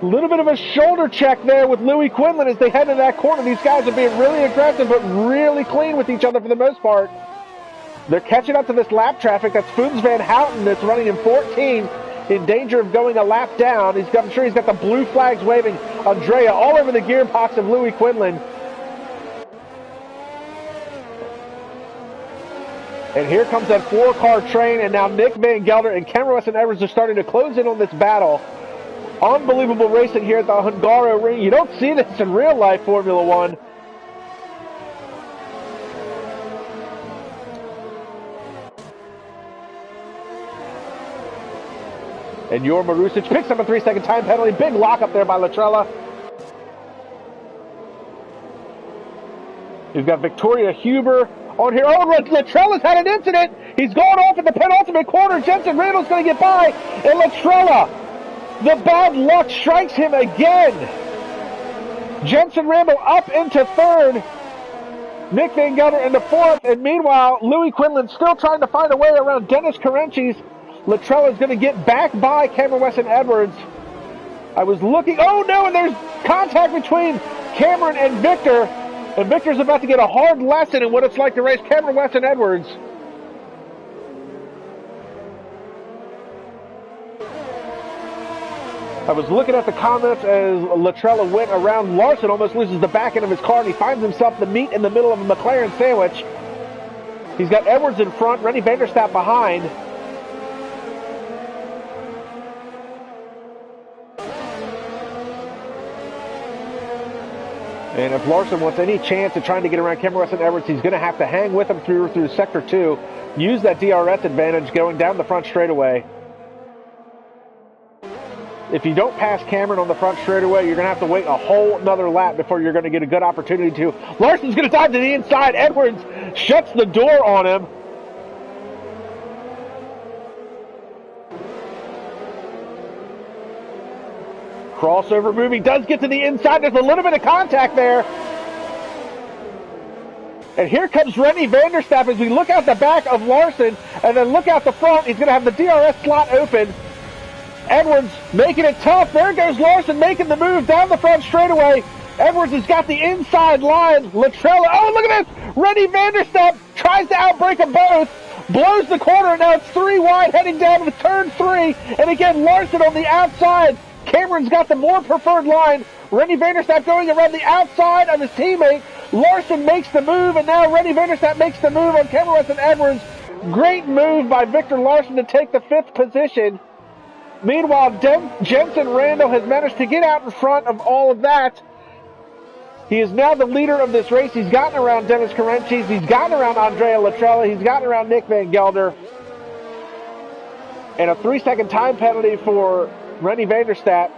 S1: a little bit of a shoulder check there with Louis Quinlan as they head into that corner. These guys are being really aggressive, but really clean with each other for the most part. They're catching up to this lap traffic. That's Foons Van Houten that's running in 14, in danger of going a lap down. I'm sure he's got the blue flags waving. Andrea all over the gearbox of Louis Quinlan. And here comes that 4-car train, and now Nick Van Gelder and Cameron Weston Edwards are starting to close in on this battle. Unbelievable racing here at the Hungaroring. You don't see this in real life Formula One. And Jor Marusic picks up a 3-second time penalty. Big lock up there by Latrella. You've got Victoria Huber on here. Oh, Latrella's had an incident. He's going off at the penultimate corner. Jensen Randall's going to get by. And Latrella, the bad luck strikes him again. Jensen Randall up into 3rd. Nick Van Gelder into 4th. And meanwhile, Louis Quinlan still trying to find a way around Dennis Carenci's. Latrella's going to get back by Cameron Weston Edwards. I was looking. Oh, no, and there's contact between Cameron and Victor. And Victor's about to get a hard lesson in what it's like to race Cameron Weston Edwards. I was looking at the comments as Latrella went around. Larson almost loses the back end of his car, and he finds himself the meat in the middle of a McLaren sandwich. He's got Edwards in front, Rennie Vanderstappen behind. And if Larson wants any chance of trying to get around Cameron Weston Edwards, he's going to have to hang with him through Sector 2. Use that DRS advantage going down the front straightaway. If you don't pass Cameron on the front straightaway, you're going to have to wait a whole another lap before you're going to get a good opportunity to. Larson's going to dive to the inside. Edwards shuts the door on him. Crossover move. He does get to the inside. There's a little bit of contact there. And here comes Rennie Vanderstappen as we look out the back of Larson and then look out the front. He's going to have the DRS slot open. Edwards making it tough. There goes Larson making the move down the front straightaway. Edwards has got the inside line. Latrella. Oh, look at this. Rennie Vanderstappen trying tries to outbreak them both, blows the corner, and now it's 3 wide heading down to turn 3, and again, Larson on the outside. Cameron's got the more preferred line. Rennie Vanderstappen going around the outside of his teammate. Larson makes the move, and now Rennie Vanderstappen makes the move on Cameron Weston Edwards. Great move by Victor Larson to take the 5th position. Meanwhile, Jensen Randall has managed to get out in front of all of that. He is now the leader of this race. He's gotten around Dennis Carenchis. He's gotten around Andrea Latrella. He's gotten around Nick Van Gelder. And a 3-second time penalty for Rennie Vanderstappen.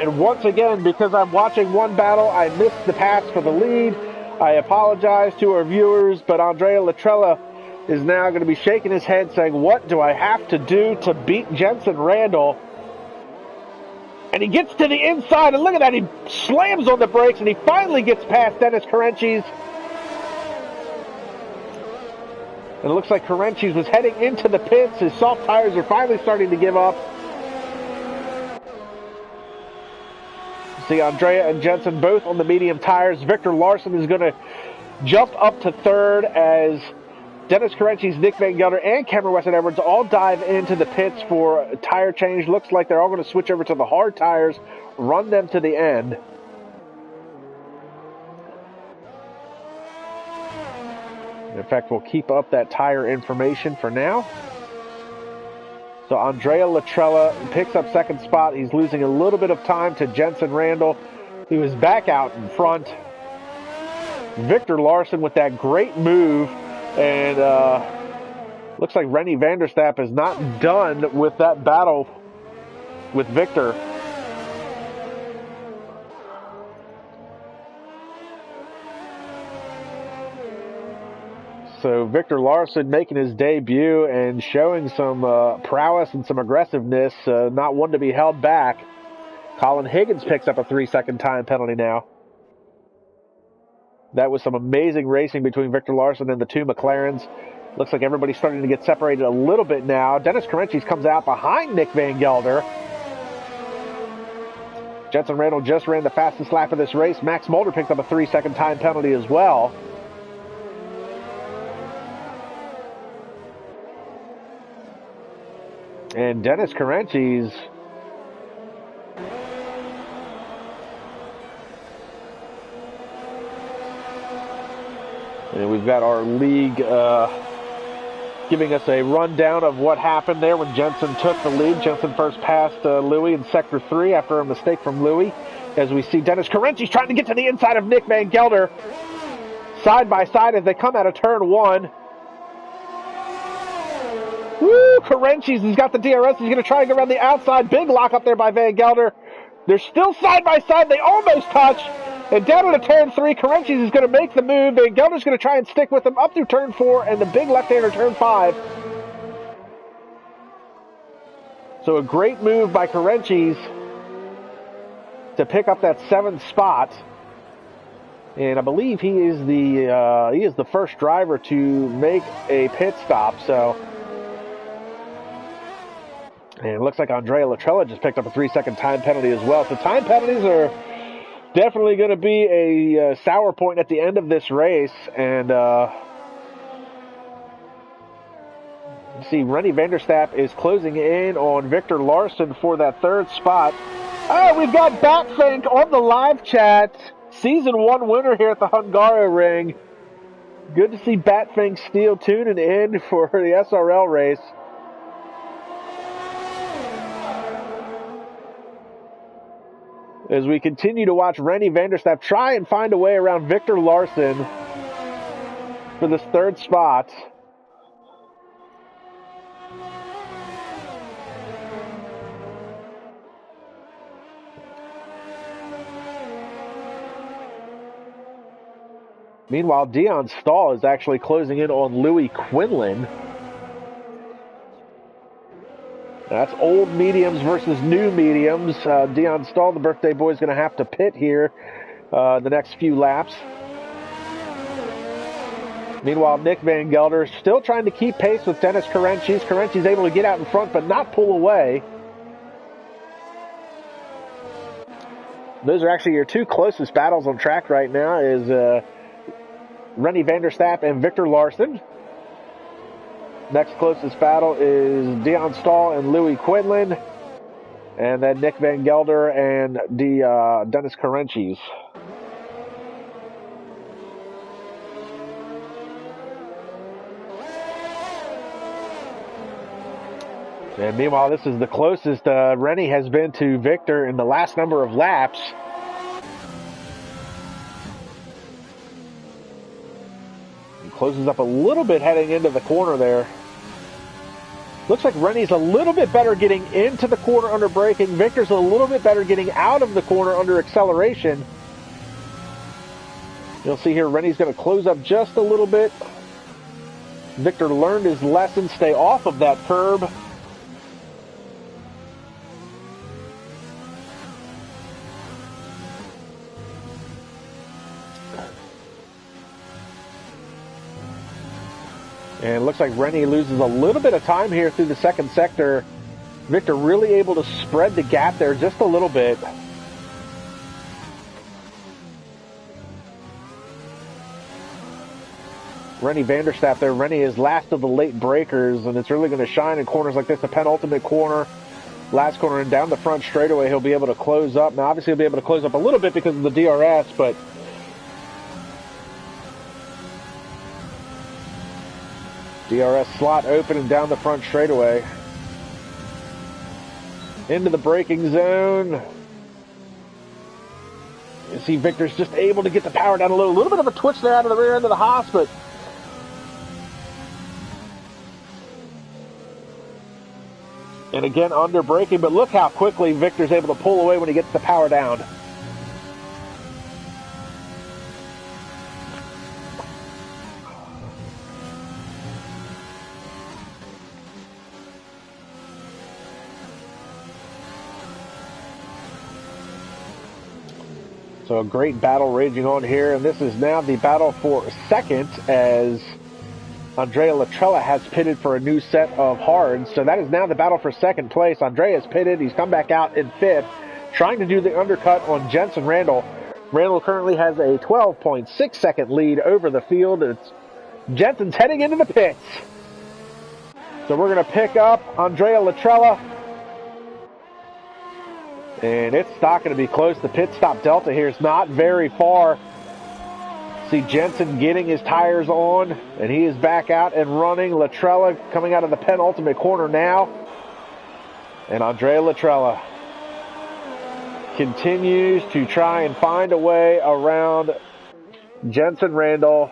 S1: And once again, because I'm watching one battle, I missed the pass for the lead. I apologize to our viewers, but Andrea Latrella is now going to be shaking his head saying, what do I have to do to beat Jensen Randall? And he gets to the inside, and look at that, he slams on the brakes, and he finally gets past Dennis Carenchis. And it looks like Carenchis was heading into the pits. His soft tires are finally starting to give up. See Andrea and Jensen both on the medium tires. Victor Larson is going to jump up to 3rd as Dennis Carenchis, Nick Van Gelder, and Cameron Weston Edwards all dive into the pits for a tire change. Looks like they're all going to switch over to the hard tires, run them to the end. In fact, we'll keep up that tire information for now. So Andrea Latrella picks up 2nd spot. He's losing a little bit of time to Jensen Randall, who is back out in front. Victor Larson with that great move. And looks like Rennie Vanderstappen is not done with that battle with Victor. So Victor Larson making his debut and showing some prowess and some aggressiveness, not one to be held back. Colin Higgins picks up a 3-second time penalty now. That was some amazing racing between Victor Larson and the 2 McLarens. Looks like everybody's starting to get separated a little bit now. Dennis Carenchis comes out behind Nick Van Gelder. Jensen Randall just ran the fastest lap of this race. Max Mulder picks up a 3-second time penalty as well. And Dennis Carenchis and we've got our league giving us a rundown of what happened there when Jensen took the lead. Jensen first passed Louis in Sector 3 after a mistake from Louis. As we see Dennis Carenchis trying to get to the inside of Nick Van Gelder. Side by side as they come out of turn 1. Woo! Carenchis has got the DRS. He's going to try to go around the outside. Big lock up there by Van Gelder. They're still side by side. They almost touch. And down into turn 3, Carenchis is going to make the move. Van Gelder's going to try and stick with him up through turn 4 and the big left-hander turn 5. So a great move by Carenchis to pick up that 7th spot. And I believe he is the first driver to make a pit stop. So, and it looks like Andrea Latrella just picked up a 3-second time penalty as well. So time penalties are definitely going to be a sour point at the end of this race. And see, Rennie Vanderstappen is closing in on Victor Larson for that 3rd spot. Oh, we've got Batfink on the live chat. Season 1 winner here at the Hungaroring. Good to see Batfink Steel tuning in for the SRL race. As we continue to watch Rennie Vanderstappen try and find a way around Victor Larson for this 3rd spot. Meanwhile, Dion Stahl is actually closing in on Louis Quinlan. That's old mediums versus new mediums. Dion Stahl, the birthday boy, is going to have to pit here the next few laps. Meanwhile, Nick Van Gelder still trying to keep pace with Dennis Carenchis. Carenchis able to get out in front but not pull away. Those are actually your 2 closest battles on track right now, is Rennie Vanderstapp and Victor Larson. Next closest battle is Dion Stahl and Louis Quinlan. And then Nick Van Gelder and Dennis Karenchis. And meanwhile, this is the closest Rennie has been to Victor in the last number of laps. He closes up a little bit heading into the corner there. Looks like Rennie's a little bit better getting into the corner under braking. Victor's a little bit better getting out of the corner under acceleration. You'll see here Rennie's going to close up just a little bit. Victor learned his lesson, stay off of that curb. And it looks like Rennie loses a little bit of time here through the second sector. Victor really able to spread the gap there just a little bit. Rennie Vanderstapp there. Rennie is last of the late breakers, and it's really going to shine in corners like this. The penultimate corner, last corner, and down the front straightaway, he'll be able to close up. Now, obviously, he'll be able to close up a little bit because of the DRS, but DRS slot open and down the front straightaway. Into the braking zone. You see Victor's just able to get the power down a little bit of a twitch there out of the rear end of the Haas, but and again under braking, but look how quickly Victor's able to pull away when he gets the power down. So a great battle raging on here, and this is now the battle for second as Andrea Latrella has pitted for a new set of hards. So that is now the battle for second place. Andrea's pitted. He's come back out in fifth, trying to do the undercut on Jensen Randall. Randall currently has a 12.6 second lead over the field. It's Jensen's heading into the pits. So we're going to pick up Andrea Latrella. And it's not going to be close. The pit stop delta here is not very far. See Jensen getting his tires on, and he is back out and running. Latrella coming out of the penultimate corner now. And Andrea Latrella continues to try and find a way around Jensen Randall.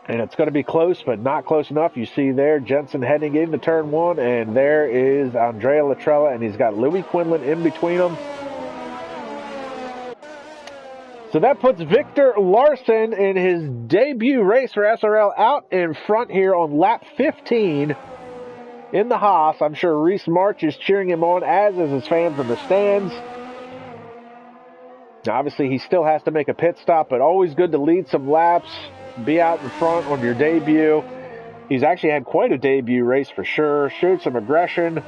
S1: And it's going to be close, but not close enough. You see there, Jensen heading into turn one, and there is Andrea Latrella, and he's got Louis Quinlan in between them. So that puts Victor Larson in his debut race for SRL out in front here on lap 15 in the Haas. I'm sure Reese March is cheering him on, as is his fans in the stands. Now, obviously, he still has to make a pit stop, but always good to lead some laps. Be out in front on your debut. He's actually had quite a debut race for sure. Showed some aggression.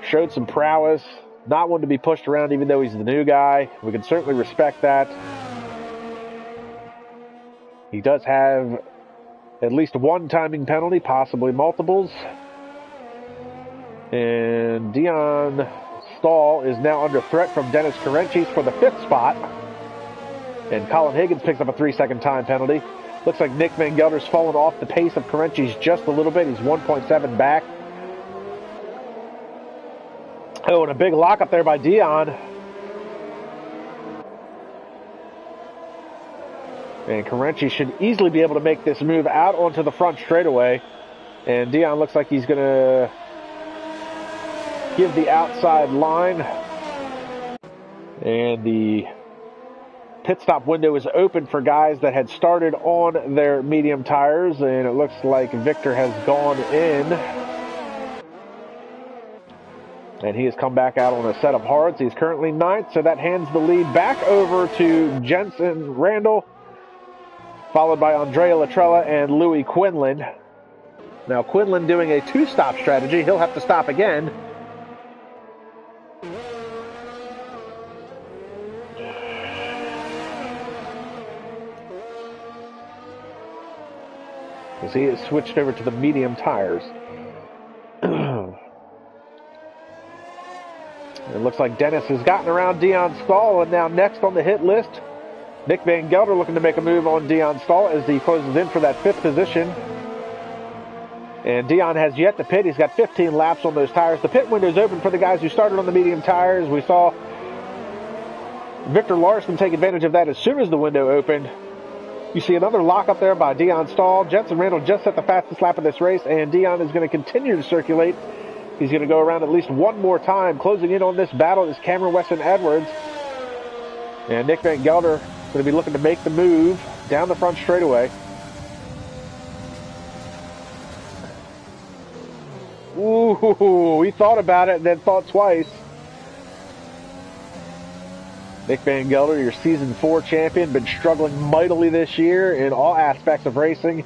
S1: Showed some prowess. Not one to be pushed around even though he's the new guy. We can certainly respect that. He does have at least one timing penalty, possibly multiples. And Dion Stahl is now under threat from Dennis Karenchis for the fifth spot. And Colin Higgins picks up a 3-second time penalty. Looks like Nick Van Gelder's fallen off the pace of Karenchis just a little bit. He's 1.7 back. Oh, and a big lockup there by Dion. And Karenchis should easily be able to make this move out onto the front straightaway. And Dion looks like he's going to give the outside line. And the pit stop window is open for guys that had started on their medium tires, and it looks like Victor has gone in. And he has come back out on a set of hards. He's currently ninth, so that hands the lead back over to Jensen Randall, followed by Andrea Latrella and Louis Quinlan. Now Quinlan doing a two-stop strategy. He'll have to stop again. as he has switched over to the medium tires. It looks like Dennis has gotten around Dion Stahl, and now next on the hit list, Nick Van Gelder looking to make a move on Dion Stahl as he closes in for that 5th position. And Dion has yet to pit. He's got 15 laps on those tires. The pit window's open for the guys who started on the medium tires. We saw Victor Larson take advantage of that as soon as the window opened. You see another lock up there by Dion Stahl. Jensen Randall just set the fastest lap of this race, and Dion is going to continue to circulate. He's going to go around at least one more time. Closing in on this battle is Cameron Weston Edwards. And Nick Van Gelder going to be looking to make the move down the front straightaway. Ooh, we thought about it and then thought twice. Nick Van Gelder, your Season 4 champion, been struggling mightily this year in all aspects of racing.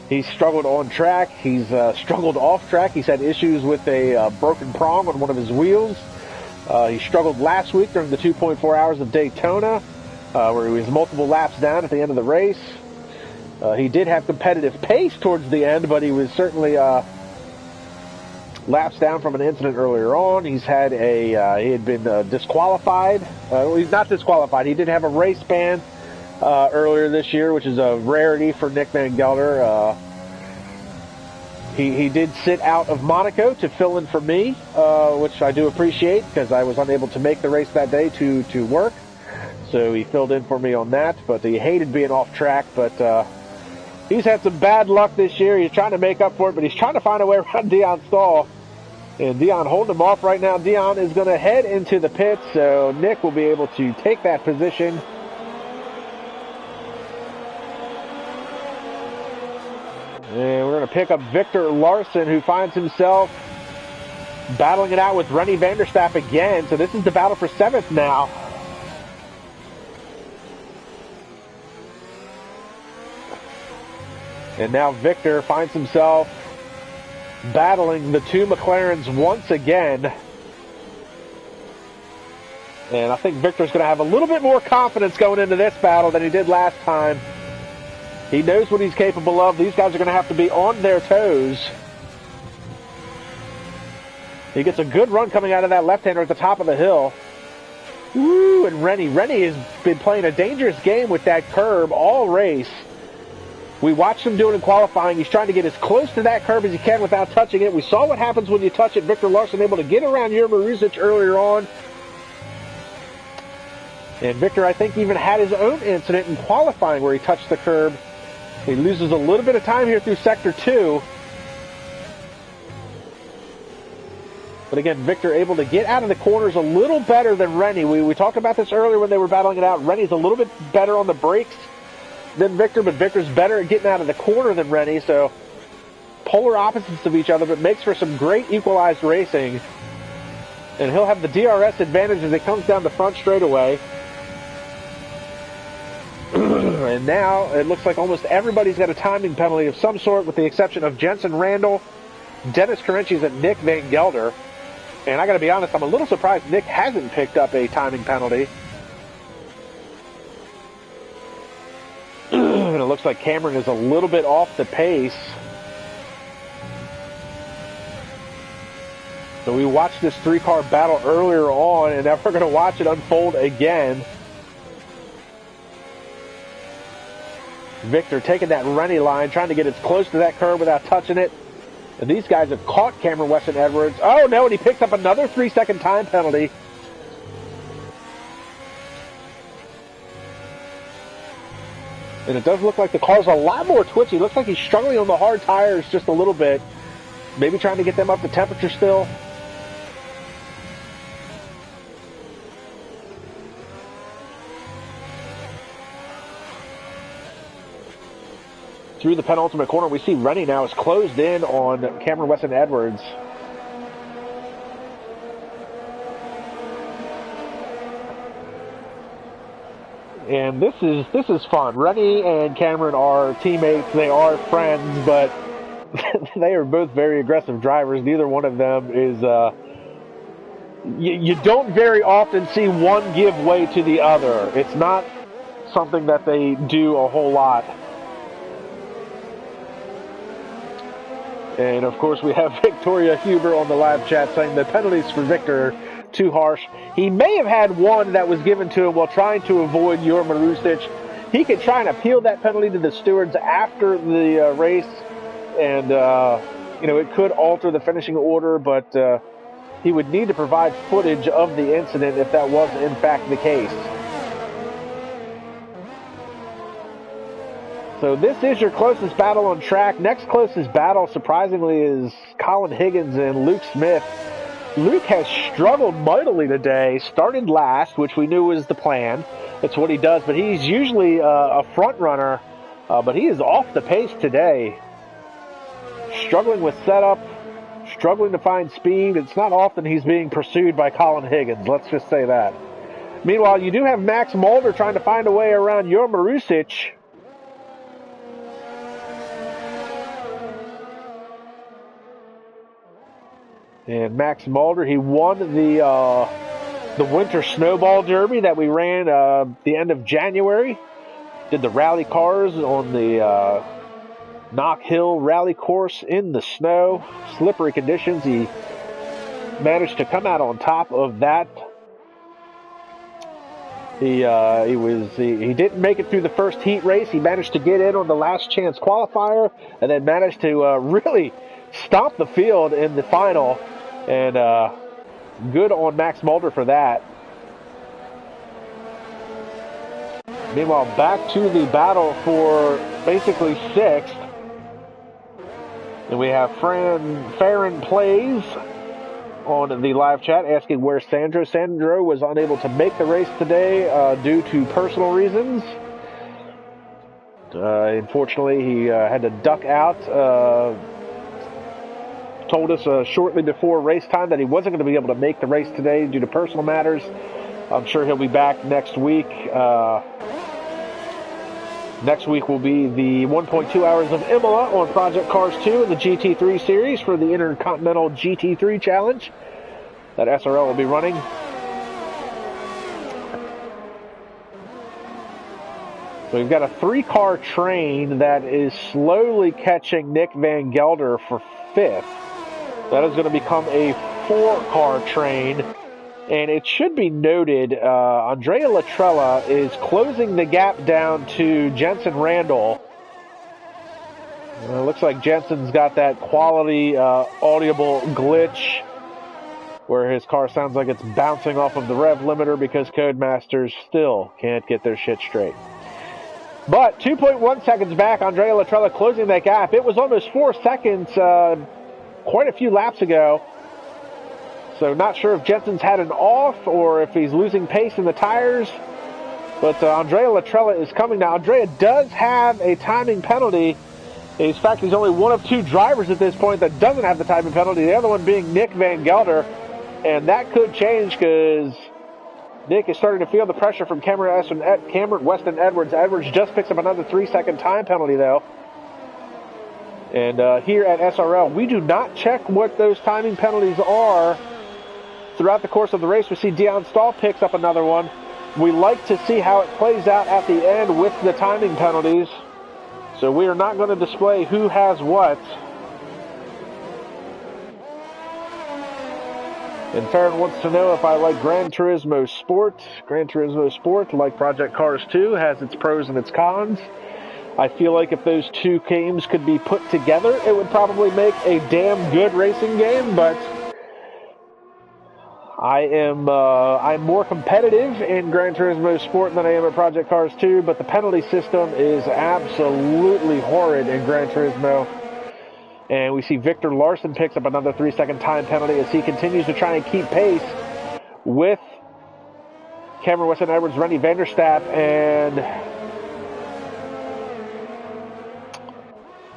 S1: He's struggled on track. He's struggled off track. He's had issues with a broken prong on one of his wheels. He struggled last week during the 2.4 hours of Daytona, where he was multiple laps down at the end of the race. He did have competitive pace towards the end, but he was certainly laps down from an incident earlier on. He's had he had been disqualified. He's not disqualified. He did have a race ban earlier this year, which is a rarity for Nick Van Gelder. He did sit out of Monaco to fill in for me, which I do appreciate because I was unable to make the race that day to work. So he filled in for me on that, but he hated being off track. But he's had some bad luck this year. He's trying to make up for it, but he's trying to find a way around Dion Stahl. And Dion holding him off right now. Dion is going to head into the pits, so Nick will be able to take that position. And we're going to pick up Victor Larson, who finds himself battling it out with Rennie Vanderstapp again. So this is the battle for 7th now. And now Victor finds himself battling the 2 McLarens once again. And I think Victor's going to have a little bit more confidence going into this battle than he did last time. He knows what he's capable of. These guys are going to have to be on their toes. He gets a good run coming out of that left-hander at the top of the hill. Woo, and Rennie has been playing a dangerous game with that curb all race. We watched him do it in qualifying. He's trying to get as close to that curb as he can without touching it. We saw what happens when you touch it. Victor Larson able to get around Jurgen Marusic earlier on. And Victor, I think, even had his own incident in qualifying where he touched the curb. He loses a little bit of time here through Sector 2. But again, Victor able to get out of the corners a little better than Rennie. We talked about this earlier when they were battling it out. Rennie's a little bit better on the brakes than Victor, but Victor's better at getting out of the corner than Rennie, so polar opposites of each other, but makes for some great equalized racing. And he'll have the DRS advantage as it comes down the front straightaway. And now it looks like almost everybody's got a timing penalty of some sort, with the exception of Jensen Randall, Dennis Carinchis, and Nick Van Gelder. And I got to be honest, I'm a little surprised Nick hasn't picked up a timing penalty. And it looks like Cameron is a little bit off the pace. So we watched this 3-car battle earlier on, and now we're going to watch it unfold again. Victor taking that Rennie line, trying to get as close to that curb without touching it. And these guys have caught Cameron Weston Edwards. Oh, no, and he picks up another 3-second time penalty. And it does look like the car's a lot more twitchy. Looks like he's struggling on the hard tires just a little bit. Maybe trying to get them up to temperature still. Through the penultimate corner, we see Rennie now is closed in on Cameron Weston Edwards. And this is fun. Rennie and Cameron are teammates. They are friends, but they are both very aggressive drivers. Neither one of them is... You don't very often see one give way to the other. It's not something that they do a whole lot. And, of course, we have Victoria Huber on the live chat saying the penalties for Victor are too harsh. He may have had one that was given to him while trying to avoid Jur Marusic. He could try and appeal that penalty to the stewards after the race, and, it could alter the finishing order, but he would need to provide footage of the incident if that was, in fact, the case. So this is your closest battle on track. Next closest battle, surprisingly, is Colin Higgins and Luke Smith. Luke has struggled mightily today, started last, which we knew was the plan. That's what he does, but he's usually a front runner, but he is off the pace today. Struggling with setup, struggling to find speed. It's not often he's being pursued by Colin Higgins, let's just say that. Meanwhile, you do have Max Mulder trying to find a way around Jur Marusic. And Max Mulder, he won the Winter Snowball Derby that we ran the end of January. Did the rally cars on the Knock Hill rally course in the snow. Slippery conditions. He managed to come out on top of that. He didn't make it through the first heat race. He managed to get in on the last chance qualifier and then managed to really stomp the field in the final. And good on Max Mulder for that. Meanwhile, back to the battle for basically sixth. And we have Farron Plays on the live chat asking where's Sandro. Sandro was unable to make the race today due to personal reasons. Unfortunately, he had to duck out. Told us shortly before race time that he wasn't going to be able to make the race today due to personal matters. I'm sure he'll be back next week. Next week will be the 1.2 hours of Imola on Project Cars 2 in the GT3 series for the Intercontinental GT3 Challenge that SRL will be running. So we've got a 3-car train that is slowly catching Nick Van Gelder for 5th. That is going to become a 4-car train. And it should be noted, Andrea Latrella is closing the gap down to Jensen Randall. It looks like Jensen's got that quality audible glitch where his car sounds like it's bouncing off of the rev limiter because Codemasters still can't get their shit straight. But 2.1 seconds back, Andrea Latrella closing that gap. It was almost 4 seconds quite a few laps ago. So not sure if Jensen's had an off or if he's losing pace in the tires. But Andrea Latrella is coming now. Andrea does have a timing penalty. In fact, he's only one of 2 drivers at this point that doesn't have the timing penalty. The other one being Nick Van Gelder. And that could change because Nick is starting to feel the pressure from Cameron Weston Edwards. Edwards just picks up another 3-second time penalty, though. And here at SRL, we do not check what those timing penalties are. Throughout the course of the race, we see Dion Stahl picks up another one. We like to see how it plays out at the end with the timing penalties. So we are not going to display who has what. And Farron wants to know if I like Gran Turismo Sport. Gran Turismo Sport, like Project Cars 2, has its pros and its cons. I feel like if those 2 games could be put together, it would probably make a damn good racing game, but I'm more competitive in Gran Turismo Sport than I am at Project Cars 2, but the penalty system is absolutely horrid in Gran Turismo. And we see Victor Larson picks up another 3-second time penalty as he continues to try and keep pace with Cameron Weston Edwards, Rennie Vanderstapp, and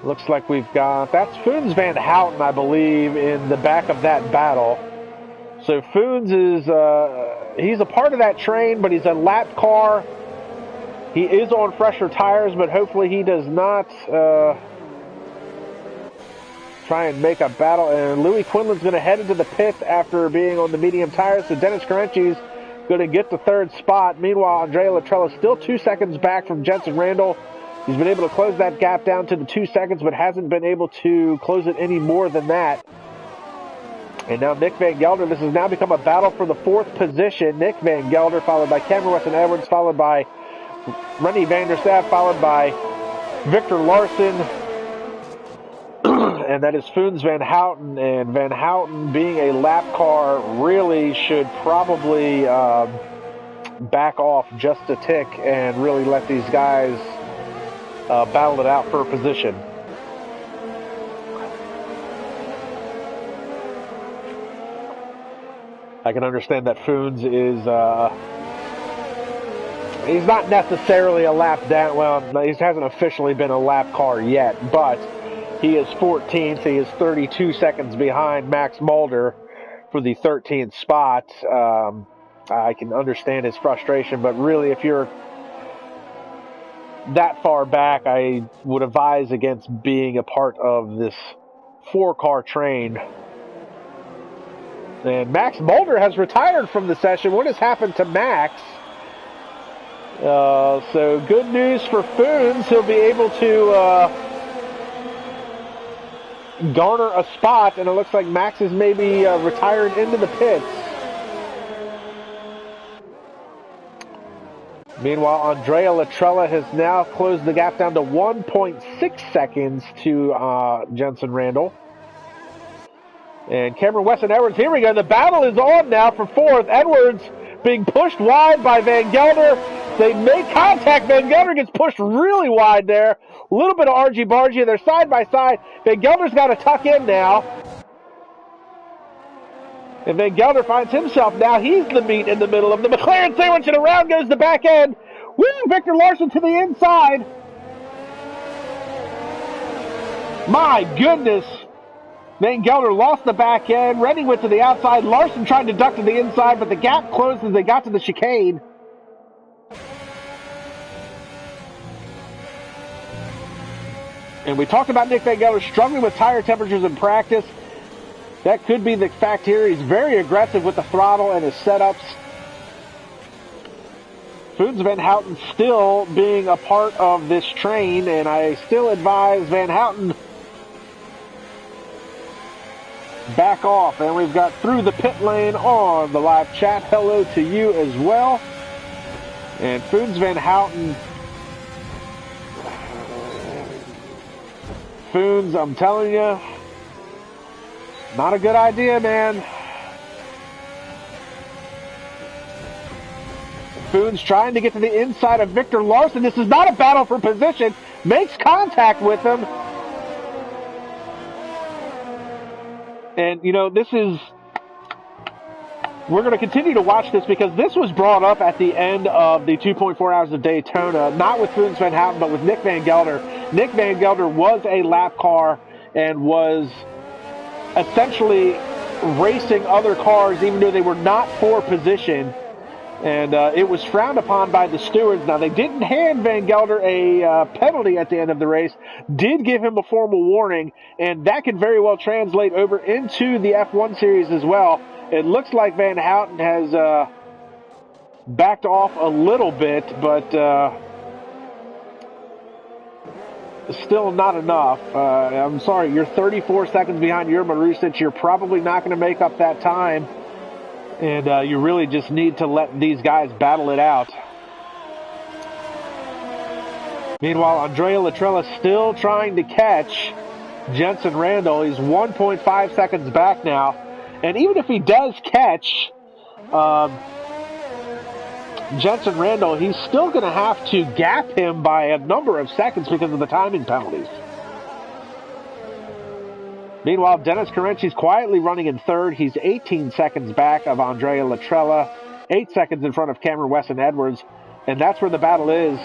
S1: looks like we've got, that's Foons Van Houten, I believe, in the back of that battle. So Foons is, he's a part of that train, but he's a lap car. He is on fresher tires, but hopefully he does not try and make a battle. And Louis Quinlan's going to head into the pit after being on the medium tires. So Dennis Carenci's going to get the 3rd spot. Meanwhile, Andrea Latrella still 2 seconds back from Jensen Randall. He's been able to close that gap down to the 2 seconds, but hasn't been able to close it any more than that. And now Nick Van Gelder, this has now become a battle for the 4th position. Nick Van Gelder, followed by Cameron Weston Edwards, followed by Rennie van der Staaf, followed by Victor Larson. And that is Foons Van Houten. And Van Houten, being a lap car, really should probably back off just a tick and really let these guys battle it out for a position. I can understand that Foons is, he's not necessarily a lap down, well, he hasn't officially been a lap car yet, but he is 14th. He is 32 seconds behind Max Mulder for the 13th spot. I can understand his frustration, but really, if you're that far back, I would advise against being a part of this 4-car train. And Max Mulder has retired from the session. What has happened to Max? So good news for Foons. He'll be able to garner a spot, and it looks like Max is maybe retired into the pits. Meanwhile, Andrea Latrella has now closed the gap down to 1.6 seconds to Jensen Randall. And Cameron Weston Edwards, here we go. The battle is on now for 4th. Edwards being pushed wide by Van Gelder. They make contact. Van Gelder gets pushed really wide there. A little bit of argy-bargy. They're side by side. Van Gelder's got to tuck in now. And Van Gelder finds himself now. He's the meat in the middle of the McLaren sandwich, and around goes the back end. Woo! Victor Larson to the inside. My goodness. Van Gelder lost the back end. Rennie went to the outside. Larson tried to duck to the inside, but the gap closed as they got to the chicane. And we talked about Nick Van Gelder struggling with tire temperatures in practice. That could be the fact here. He's very aggressive with the throttle and his setups. Foons Van Houten still being a part of this train, and I still advise Van Houten back off. And we've got Through the Pit Lane on the live chat. Hello to you as well. And Foons Van Houten. Foons, I'm telling you, not a good idea, man. Foons trying to get to the inside of Victor Larson. This is not a battle for position. Makes contact with him. And, you know, this is... We're going to continue to watch this because this was brought up at the end of the 2.4 Hours of Daytona, not with Foons Van Houten, but with Nick Van Gelder. Nick Van Gelder was a lap car and was essentially racing other cars even though they were not for position. And it was frowned upon by the stewards. Now, they didn't hand Van Gelder a penalty at the end of the race, did give him a formal warning, and that could very well translate over into the F1 series as well. It looks like Van Houten has backed off a little bit, but still not enough. I'm sorry, you're 34 seconds behind your Marusic. You're probably not going to make up that time. And you really just need to let these guys battle it out. Meanwhile, Andrea Latrella still trying to catch Jensen Randall. He's 1.5 seconds back now. And even if he does catch Jensen Randall, he's still going to have to gap him by a number of seconds because of the timing penalties. Meanwhile, Dennis Carenci's quietly running in third. He's 18 seconds back of Andrea Latrella, 8 seconds in front of Cameron Weston Edwards, and that's where the battle is.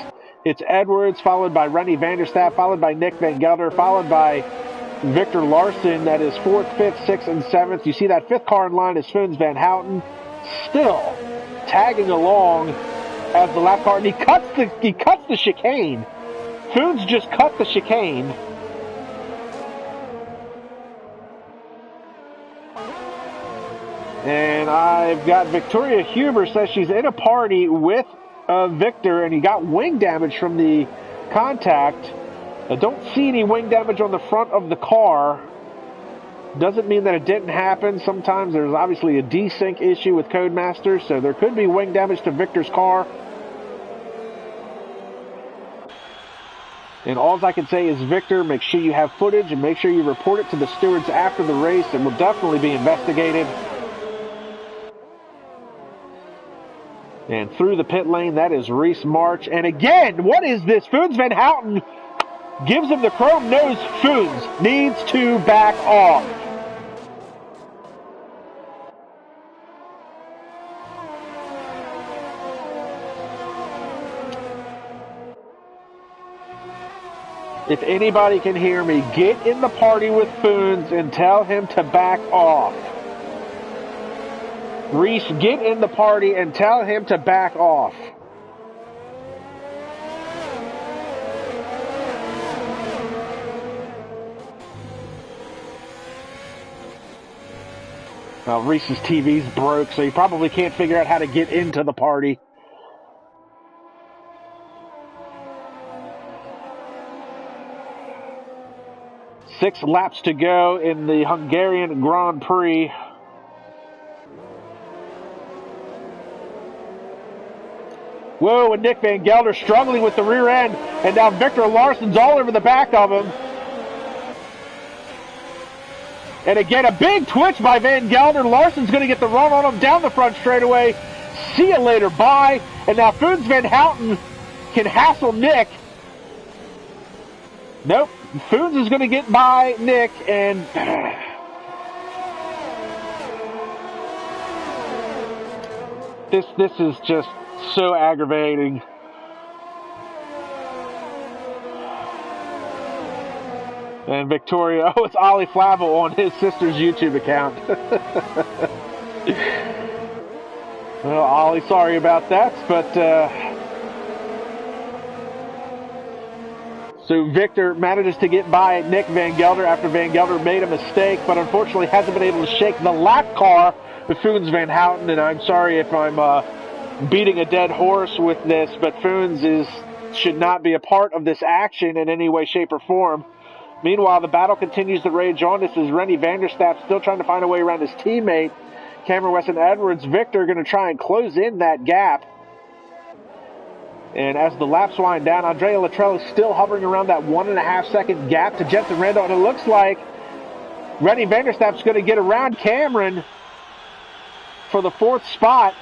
S1: It's Edwards, followed by Rennie van der Staaf, followed by Nick Van Gelder, followed by Victor Larson. That is 4th, 5th, 6th, and 7th. You see that 5th car in line is Foons Van Houten, still tagging along as the lap car, and he cuts the chicane. Foons just cut the chicane. And I've got Victoria Huber says she's in a party with Victor, and he got wing damage from the contact. I don't see any wing damage on the front of the car. Doesn't mean that it didn't happen. Sometimes there's obviously a desync issue with Codemaster, so there could be wing damage to Victor's car. And all I can say is, Victor, make sure you have footage and make sure you report it to the stewards after the race. It will definitely be investigated. And through the pit lane, that is Reese March. And again, what is this? Foons Van Houten gives him the chrome nose. Foons needs to back off. If anybody can hear me, get in the party with Foons and tell him to back off. Reese, get in the party and tell him to back off. Now, Reese's TV's broke, so he probably can't figure out how to get into the party. Six laps to go in the Hungarian Grand Prix. Whoa, and Nick Van Gelder struggling with the rear end, and now Victor Larson's all over the back of him. And again, a big twitch by Van Gelder. Larson's going to get the run on him down the front straightaway. See you later, bye. And now Foons Van Houten can hassle Nick. Nope, Foons is going to get by Nick, and this is just so aggravating. And Victoria, oh, it's Ollie Flavel on his sister's YouTube account. Well, Ollie, sorry about that, but so Victor manages to get by Nick Van Gelder after Van Gelder made a mistake, but unfortunately hasn't been able to shake the lap car with Foons Van Houten. And I'm sorry if I'm beating a dead horse with this, but Foons should not be a part of this action in any way, shape, or form. Meanwhile, the battle continues to rage on. This is Rennie Vanderstappen still trying to find a way around his teammate, Cameron Weston Edwards. Victor going to try and close in that gap. And as the laps wind down, Andrea Luttrell is still hovering around that 1.5 second gap to Jensen Randall. And it looks like Rennie Vanderstappen's going to get around Cameron for the 4th spot.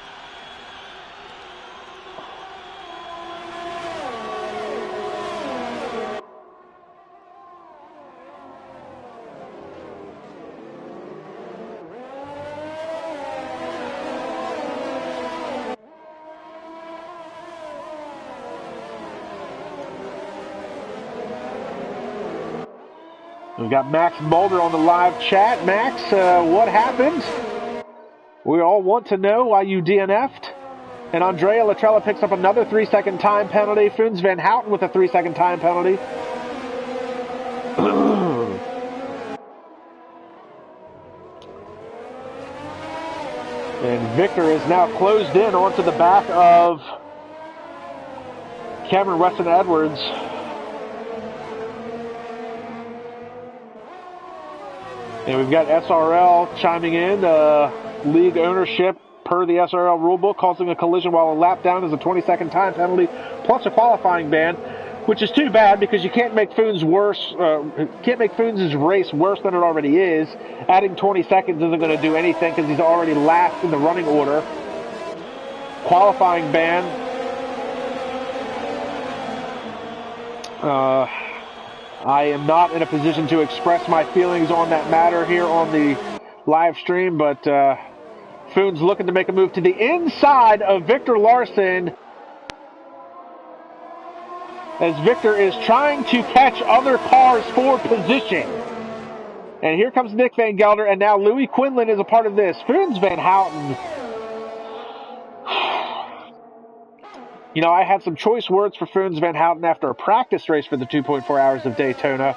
S1: We've got Max Mulder on the live chat. Max, what happened? We all want to know why you DNF'd. And Andrea Luttrell picks up another 3-second time penalty. Foons Van Houten with a 3-second time penalty. And Victor is now closed in onto the back of Cameron Weston Edwards. And we've got SRL chiming in. League ownership, per the SRL rulebook, causing a collision while a lap down is a 20-second time penalty, plus a qualifying ban, which is too bad because you can't make Foons race worse than it already is. Adding 20 seconds isn't going to do anything because he's already last in the running order. Qualifying ban. I am not in a position to express my feelings on that matter here on the live stream, but Foons looking to make a move to the inside of Victor Larson as Victor is trying to catch other cars for position. And here comes Nick Van Gelder, and now Louis Quinlan is a part of this. Foons Van Houten. You know, I had some choice words for Foons Van Houten after a practice race for the 2.4 hours of Daytona.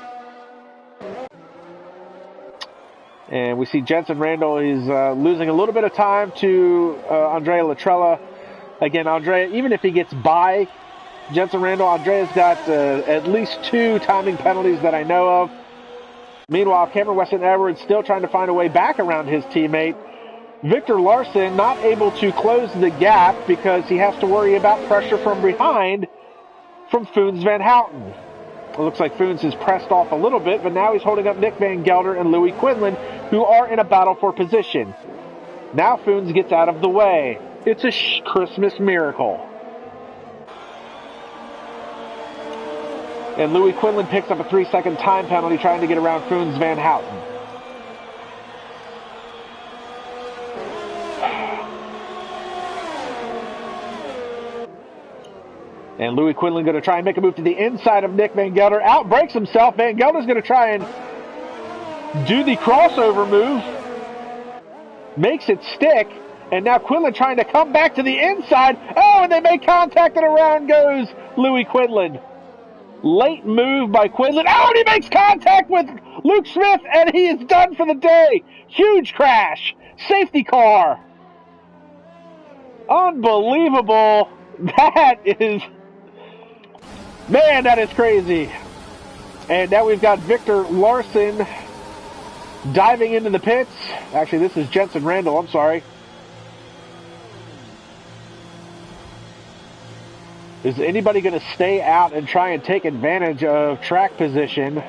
S1: And we see Jensen Randall is losing a little bit of time to Andrea Luttrell. Again, Andrea, even if he gets by Jensen Randall, Andrea's got at least 2 timing penalties that I know of. Meanwhile, Weston Edwards still trying to find a way back around his teammate. Victor Larson not able to close the gap because he has to worry about pressure from behind from Foons Van Houten. It looks like Foons has pressed off a little bit, but now he's holding up Nick Van Gelder and Louis Quinlan, who are in a battle for position. Now Foons gets out of the way. It's a Christmas miracle. And Louis Quinlan picks up a 3-second time penalty trying to get around Foons Van Houten. And Louis Quinlan going to try and make a move to the inside of Nick Van Gelder. Out breaks himself. Van Gelder's going to try and do the crossover move. Makes it stick. And now Quinlan trying to come back to the inside. Oh, and they make contact and around goes Louis Quinlan. Late move by Quinlan. Oh, and he makes contact with Luke Smith, and he is done for the day. Huge crash. Safety car. Unbelievable. That is... Man, that is crazy. And now we've got Victor Larson diving into the pits. Actually, this is Jensen Randall. I'm sorry. Is anybody going to stay out and try and take advantage of track position?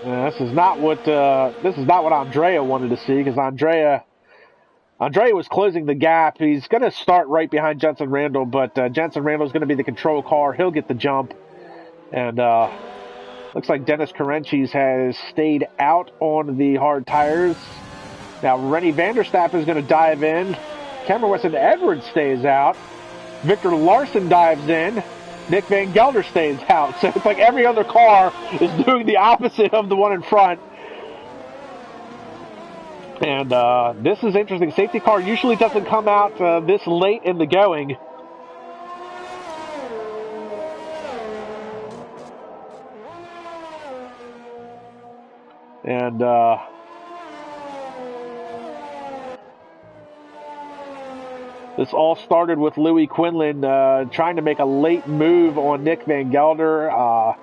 S1: This is not what Andrea wanted to see, because Andrea was closing the gap. He's going to start right behind Jensen Randall, but Jensen Randall is going to be the control car. He'll get the jump. And looks like Dennis Karenchis has stayed out on the hard tires. Now Rennie Vanderstappen is going to dive in. Cameron Weston Edwards stays out. Victor Larson dives in. Nick Van Gelder stays out. So it's like every other car is doing the opposite of the one in front. And this is interesting. Safety car usually doesn't come out this late in the going. And this all started with Louis Quinlan trying to make a late move on Nick Van Gelder.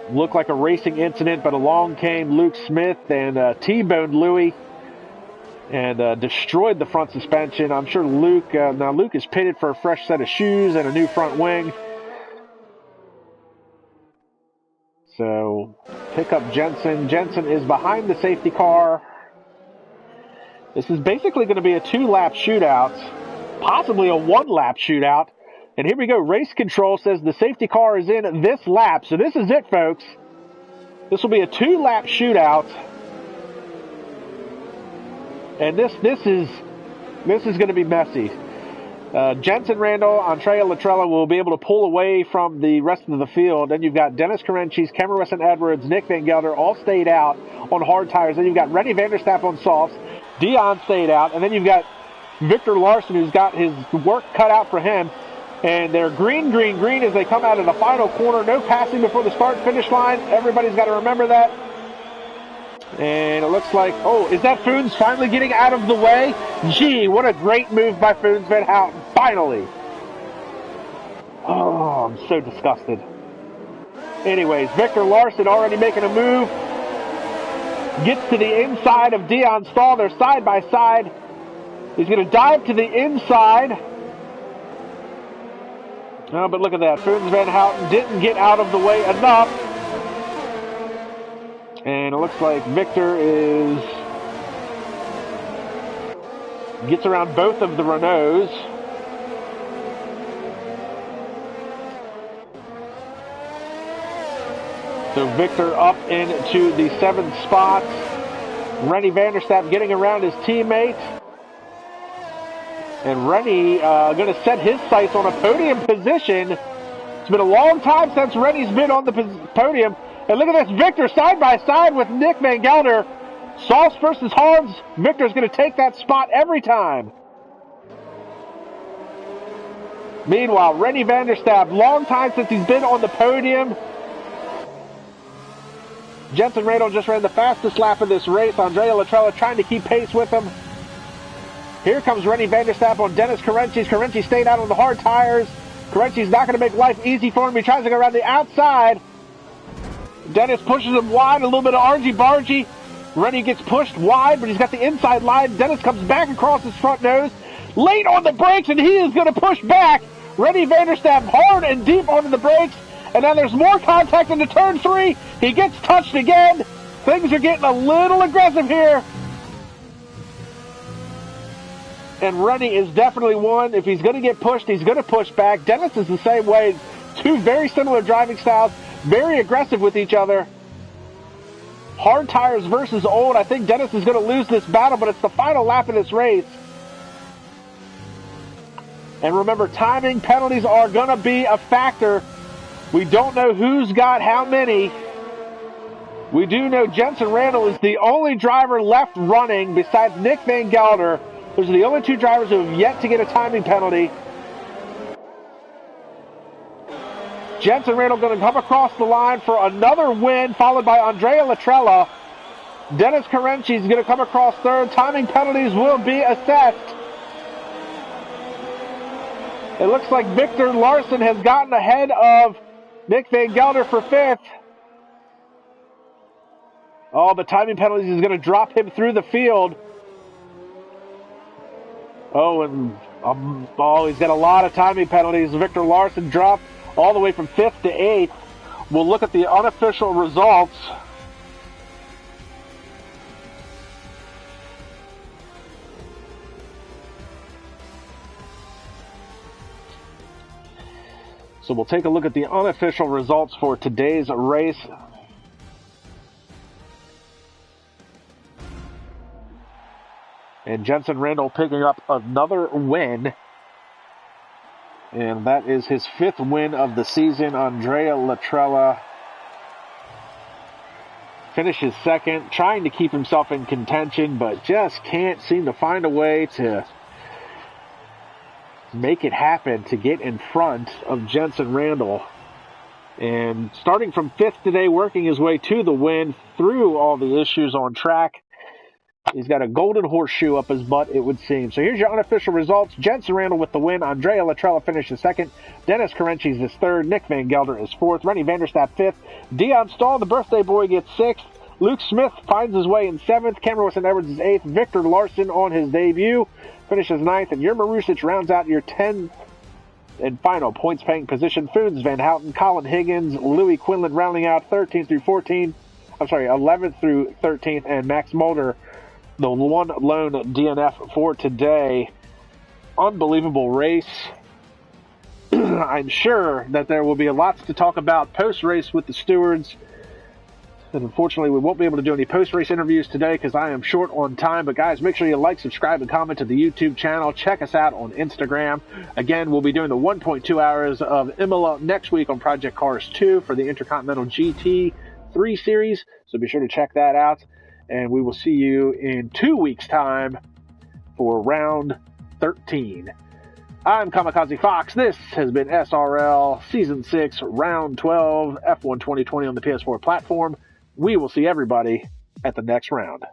S1: Looked like a racing incident, but along came Luke Smith and T-boned Louis and destroyed the front suspension. I'm sure Luke is pitted for a fresh set of shoes and a new front wing. So pick up Jensen. Jensen is behind the safety car. This is basically going to be a 2-lap shootout, possibly a 1-lap shootout. And here we go. Race control says the safety car is in this lap. So this is it, folks. This will be a 2-lap shootout. And this is going to be messy. Jensen Randall, Andrea Latrella will be able to pull away from the rest of the field. Then you've got Dennis Karenchis, Cameron Weston Edwards, Nick Van Gelder all stayed out on hard tires. Then you've got Rennie Vanderstappen on softs. Dion stayed out. And then you've got Victor Larson, who's got his work cut out for him. And they're green, green, green as they come out of the final corner. No passing before the start-finish line. Everybody's got to remember that. And it looks like, oh, is that Foons finally getting out of the way? Gee, what a great move by Foons Van Houten, finally. Oh, I'm so disgusted. Anyways, Victor Larson already making a move. Gets to the inside of Dion Stahl. They're side by side. He's going to dive to the inside. Oh, but look at that. Foons Van Houten didn't get out of the way enough. And it looks like Victor gets around both of the Renaults. So Victor up into the 7th spot. Rennie Vanderstappen getting around his teammate. And Rennie going to set his sights on a podium position. It's been a long time since Rennie's been on the podium. And look at this, Victor side by side with Nick Van Gelder. Softs versus hards. Victor's going to take that spot every time. Meanwhile, Rennie Vanderstappen, long time since he's been on the podium. Jensen Randall just ran the fastest lap of this race. Andrea Latrella trying to keep pace with him. Here comes Rennie Vanderstappen on Dennis Carenchis. Carenchis stayed out on the hard tires. Carenchis not going to make life easy for him. He tries to go around the outside. Dennis pushes him wide, a little bit of argy-bargy. Rennie gets pushed wide, but he's got the inside line. Dennis comes back across his front nose, late on the brakes, and he is going to push back. Rennie Vanderstappen hard and deep onto the brakes, and now there's more contact into turn 3. He gets touched again. Things are getting a little aggressive here. And Rennie is definitely one. If he's going to get pushed, he's going to push back. Dennis is the same way. Two very similar driving styles, very aggressive with each other. Hard tires versus old. I think Dennis is going to lose this battle, but it's the final lap of this race. And remember, timing penalties are going to be a factor. We don't know who's got how many. We do know Jensen Randall is the only driver left running besides Nick Van Gelder. Those are the only two drivers who have yet to get a timing penalty. Jensen Randall going to come across the line for another win, followed by Andrea Latrella. Dennis Carenchis is going to come across third. Timing penalties will be assessed. It looks like Victor Larson has gotten ahead of Nick Van Gelder for fifth. Oh, the timing penalties is going to drop him through the field. Oh, and he's got a lot of timing penalties. Victor Larson dropped all the way from 5th to 8th. We'll look at the unofficial results. So we'll take a look at the unofficial results for today's race. And Jensen Randall picking up another win. And that is his 5th win of the season. Andrea Latrella finishes second, trying to keep himself in contention, but just can't seem to find a way to make it happen to get in front of Jensen Randall. And starting from 5th today, working his way to the win through all the issues on track. He's got a golden horseshoe up his butt, it would seem. So here's your unofficial results. Jensen Randall with the win. Andrea Latrella finishes second. Dennis Carenchis is third. Nick Van Gelder is fourth. Rennie Vanderstappen fifth. Dion Stahl, the birthday boy, gets sixth. Luke Smith finds his way in seventh. Cameron Wilson-Edwards is eighth. Victor Larson on his debut finishes ninth. And Yerma Rusic rounds out your 10th and final points-paying position. Foons Van Houten, Colin Higgins, Louis Quinlan rounding out 13th through 14th. 11th through 13th. And Max Mulder, the one lone DNF for today. Unbelievable race. I'm sure that there will be lots to talk about post-race with the stewards. And unfortunately, we won't be able to do any post-race interviews today because I am short on time. But guys, make sure you like, subscribe, and comment to the YouTube channel. Check us out on Instagram. Again, we'll be doing the 1.2 hours of Imola next week on Project Cars 2 for the Intercontinental GT3 series. So be sure to check that out. And we will see you in 2 weeks' time for round 13. I'm KAMIKAZE-FOX. This has been SRL Season 6, Round 12, F1 2020 on the PS4 platform. We will see everybody at the next round.